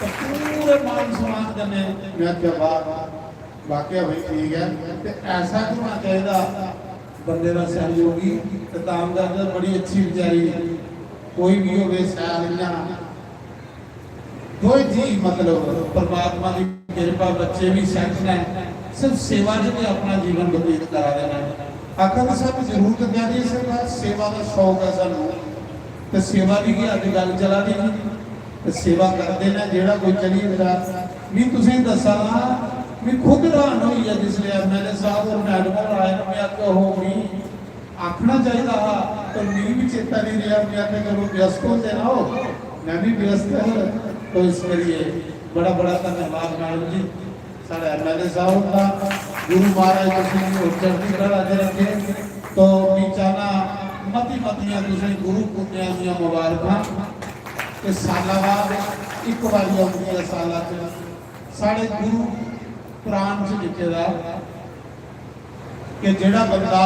तो पूरे मान सम्मान करने मैं क्या बात वाकया भाई ठीक है तो ऐसा क्यों होना चाहिए बंदे का सहयोगी तो तामदार बड़ी अच्छी बेचारी कोई भी हो सैलियां दो जी मतलब परमात्मा की कृपा बच्चे भी सैट ने सिर्फ सेवा भी अपना जीवन व्यतीत करा देना आखिर सब जरूरत क्या जी सेवा का शौक है सानू तो सेवा की अज गल चला दी तो सेवा करते हैं जेड़ा कोई चली मेरा भी तुम दसा भी खुद हैरान हुई है जिसले MLA साहब और मैडम आए मैं आख्या हो भी आखना चाहिए तो मेरी भी चेता नहीं रहा मैं आख्या चलो व्यस्त होते ना हो मैं भी व्यस्त हूँ तो इस करिए बड़ा बड़ा धन्यवाद मैडम जी साढ़े MLA साहब का गुरु महाराज चढ़ती कला रखे तो चाहना मती मतियां गुरु पुत्रियां दी मुबारक साल बाद एक बारी आती है साल ਸਾਡੇ ਗੁਰੂ ਪੁਰਾਣ ਚ ਲਿਖਿਆ ਕਿ ਜਿਹੜਾ ਬੰਦਾ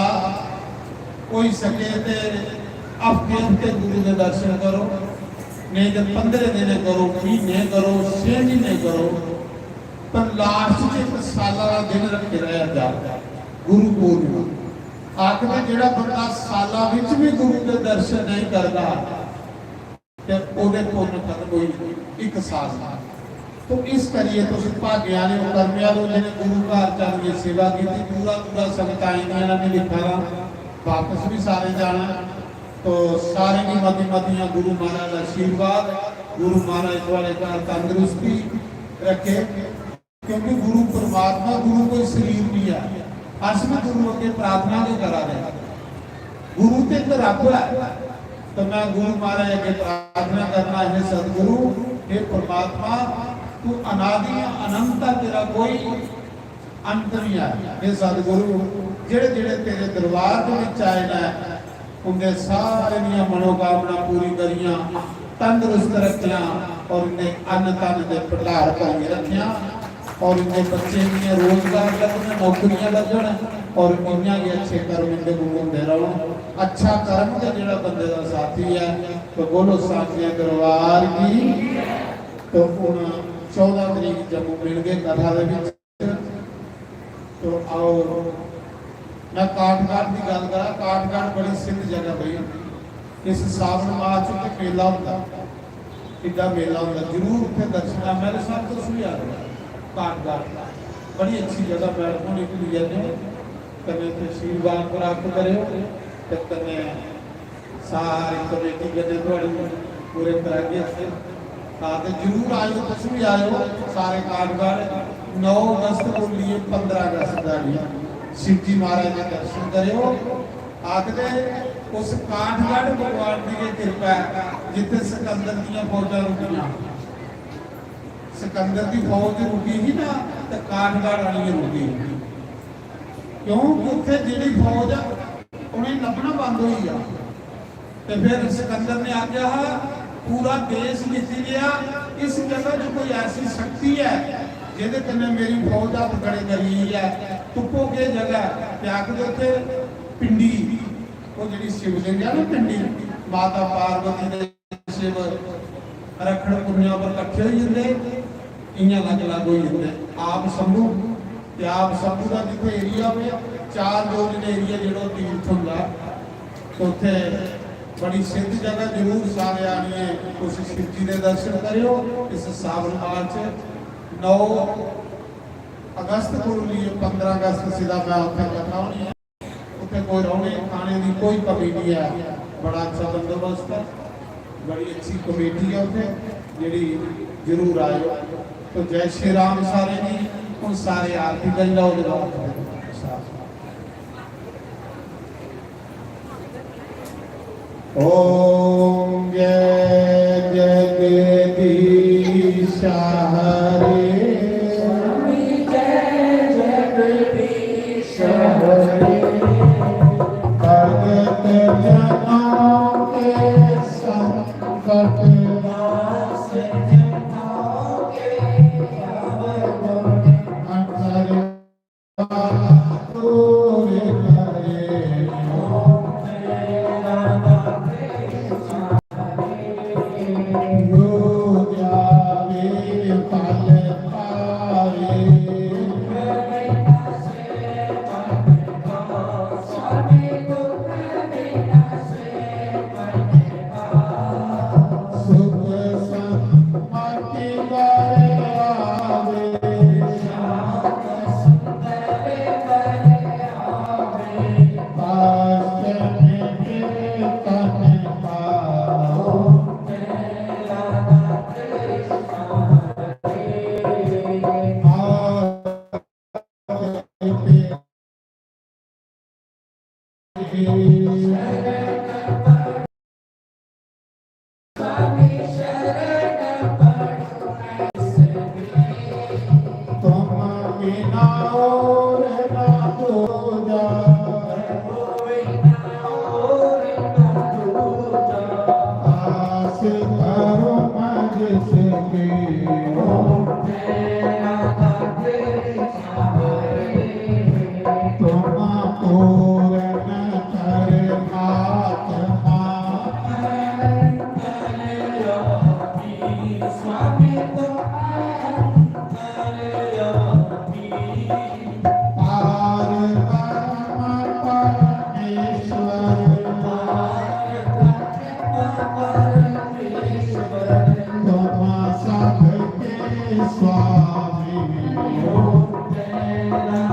ਕੋਈ ਸਕੇ ਤੇ ਹਫ਼ਤੇ ਗੁਰੂ ਦੇ ਦਰਸ਼ਨ ਕਰੋ, ਨਹੀਂ ਤੇ 15 ਦਿਨ ਕਰੋ, ਮਹੀਨੇ ਕਰੋ, 6 ਮਹੀਨੇ ਕਰੋ, ਪਰ ਲਾਸਟ 'ਚ ਇੱਕ ਸਾਲਾਂ ਦਾ ਦਿਨ ਰੱਖੇ ਰਹਿ ਜਾ ਗੁਰੂ ਪੂਰਨਿਮਾ। ਆਖਦੇ ਜਿਹੜਾ ਬੰਦਾ ਸਾਲਾਂ ਵਿੱਚ ਵੀ ਗੁਰੂ ਦੇ ਦਰਸ਼ਨ ਨਹੀਂ ਕਰਦਾ ਤੇ ਉਹਦੇ ਪੁੰਨ ਖਤਮ ਹੋਈ ਇੱਕ ਸਾਲ ਦਾ। तो इस करिए तो भाग्या ने कर्मिया ने गुरु घर चल के सेवा की पूरा संगताइयां ने लिखा वापस भी सारे जाना, तो सारे की मती मतियां गुरु महाराज आशीर्वाद, गुरु महाराज वाले का तंदुरुस्ती रखे, क्योंकि गुरु परमात्मा गुरु कोई शरीर नहीं है। अस भी गुरु अगे प्रार्थना नहीं करा रहे, गुरु तो एक रब है, तो मैं गुरु महाराज अगे प्रार्थना करना है सतगुरु हे परमात्मा तू अनादि अनंता, तेरा कोई अंत नहीं है। हे सतगुरु जेड़े जेड़े तेरे दरबार के विच आए ना उनके सारे दी मनोकामना पूरी करियां, तंदुरुस्त रखियां और इन्हें अन्न तन दे भंडार करके रखियां और इनके बच्चे भी रोजगार लगन, नौकरियां लगन और इन्हां ही अच्छे कर्म इनके होंदे रहन। अच्छा कर्म ते जेड़ा बंदे दा साथी है, तो बोलो साथिया दरबार की। तो हुण 14 तरीक जम्मू मिल गए कथा दे विच, तो आओ मैं काठगढ़ की गल करा। काठगढ़ बड़ी सिद्ध जगह बई, इस सावन मास च मेला होंदा, इदा मेला होंदा, जरूर उत्थे दर्शन मेरे साथ तो सुन आ रहा। काठगढ़ बड़ी अच्छी जगह, बैठो निकली जाने कने आशीर्वाद प्राप्त करो, ते कने सारी कमेटी कने थोड़ी पूरे करागे से तो जरूर आयो, कुछ भी आयो सारे काठगढ़। 9 अगस्त को लिए 15 अगस्त का शिव जी महाराज के दर्शन करो। आखदे उस काठगढ़ भगवान की कृपा जिथे सिकंदर दी फौजा रुकियां, सिकंदर की फौज रुकी ही ना, तो काठगढ़ वाली रुकी, क्यों उत्थे जिहड़ी फौज उन्हें लभना बंद हुई आ। तो फिर सिकंदर ने आख्या पूरा देश जीत लिया, इस जगह जो कोई ऐसी शक्ति है जिहदे कन्नै मेरी फौज हथ खड़े करी है, तुप्पो के जगह त्याग दे उत्थे पिंडी, वो जिहड़ी शिवलिंग है ना पिंडी, माता पार्वती दे शिव रखड़ पुन्निया पर इकट्ठे हो जाते, इयां अलग अलग हो जाते। आप शंभू ते आप शंभू का जिथे एरिया हो 4 जोन एरिया जो तीर्थ होंदा, तो उत्थे बड़ी सिद्ध जगह जरूर सारे आनिए उस शिव जी के दर्शन करियो। इस सावन मास 9 अगस्त को लिए 15 अगस्त सीधा मैं उत्थे कथा होनी है, उत्थे कोई रोने खाने की कोई कमी नहीं है, बड़ा अच्छा बंदोबस्त है, बड़ी अच्छी कमेटी है उत्थे जिहड़ी जरूर आयो। तो जय श्री राम सारे जी, उन सारे आरती कर लो। ओम जय जगदीश हरे, जय जगदीश हरे, भगत जनों के संकट नाश जगों के अंतर दूर करे। Om Hare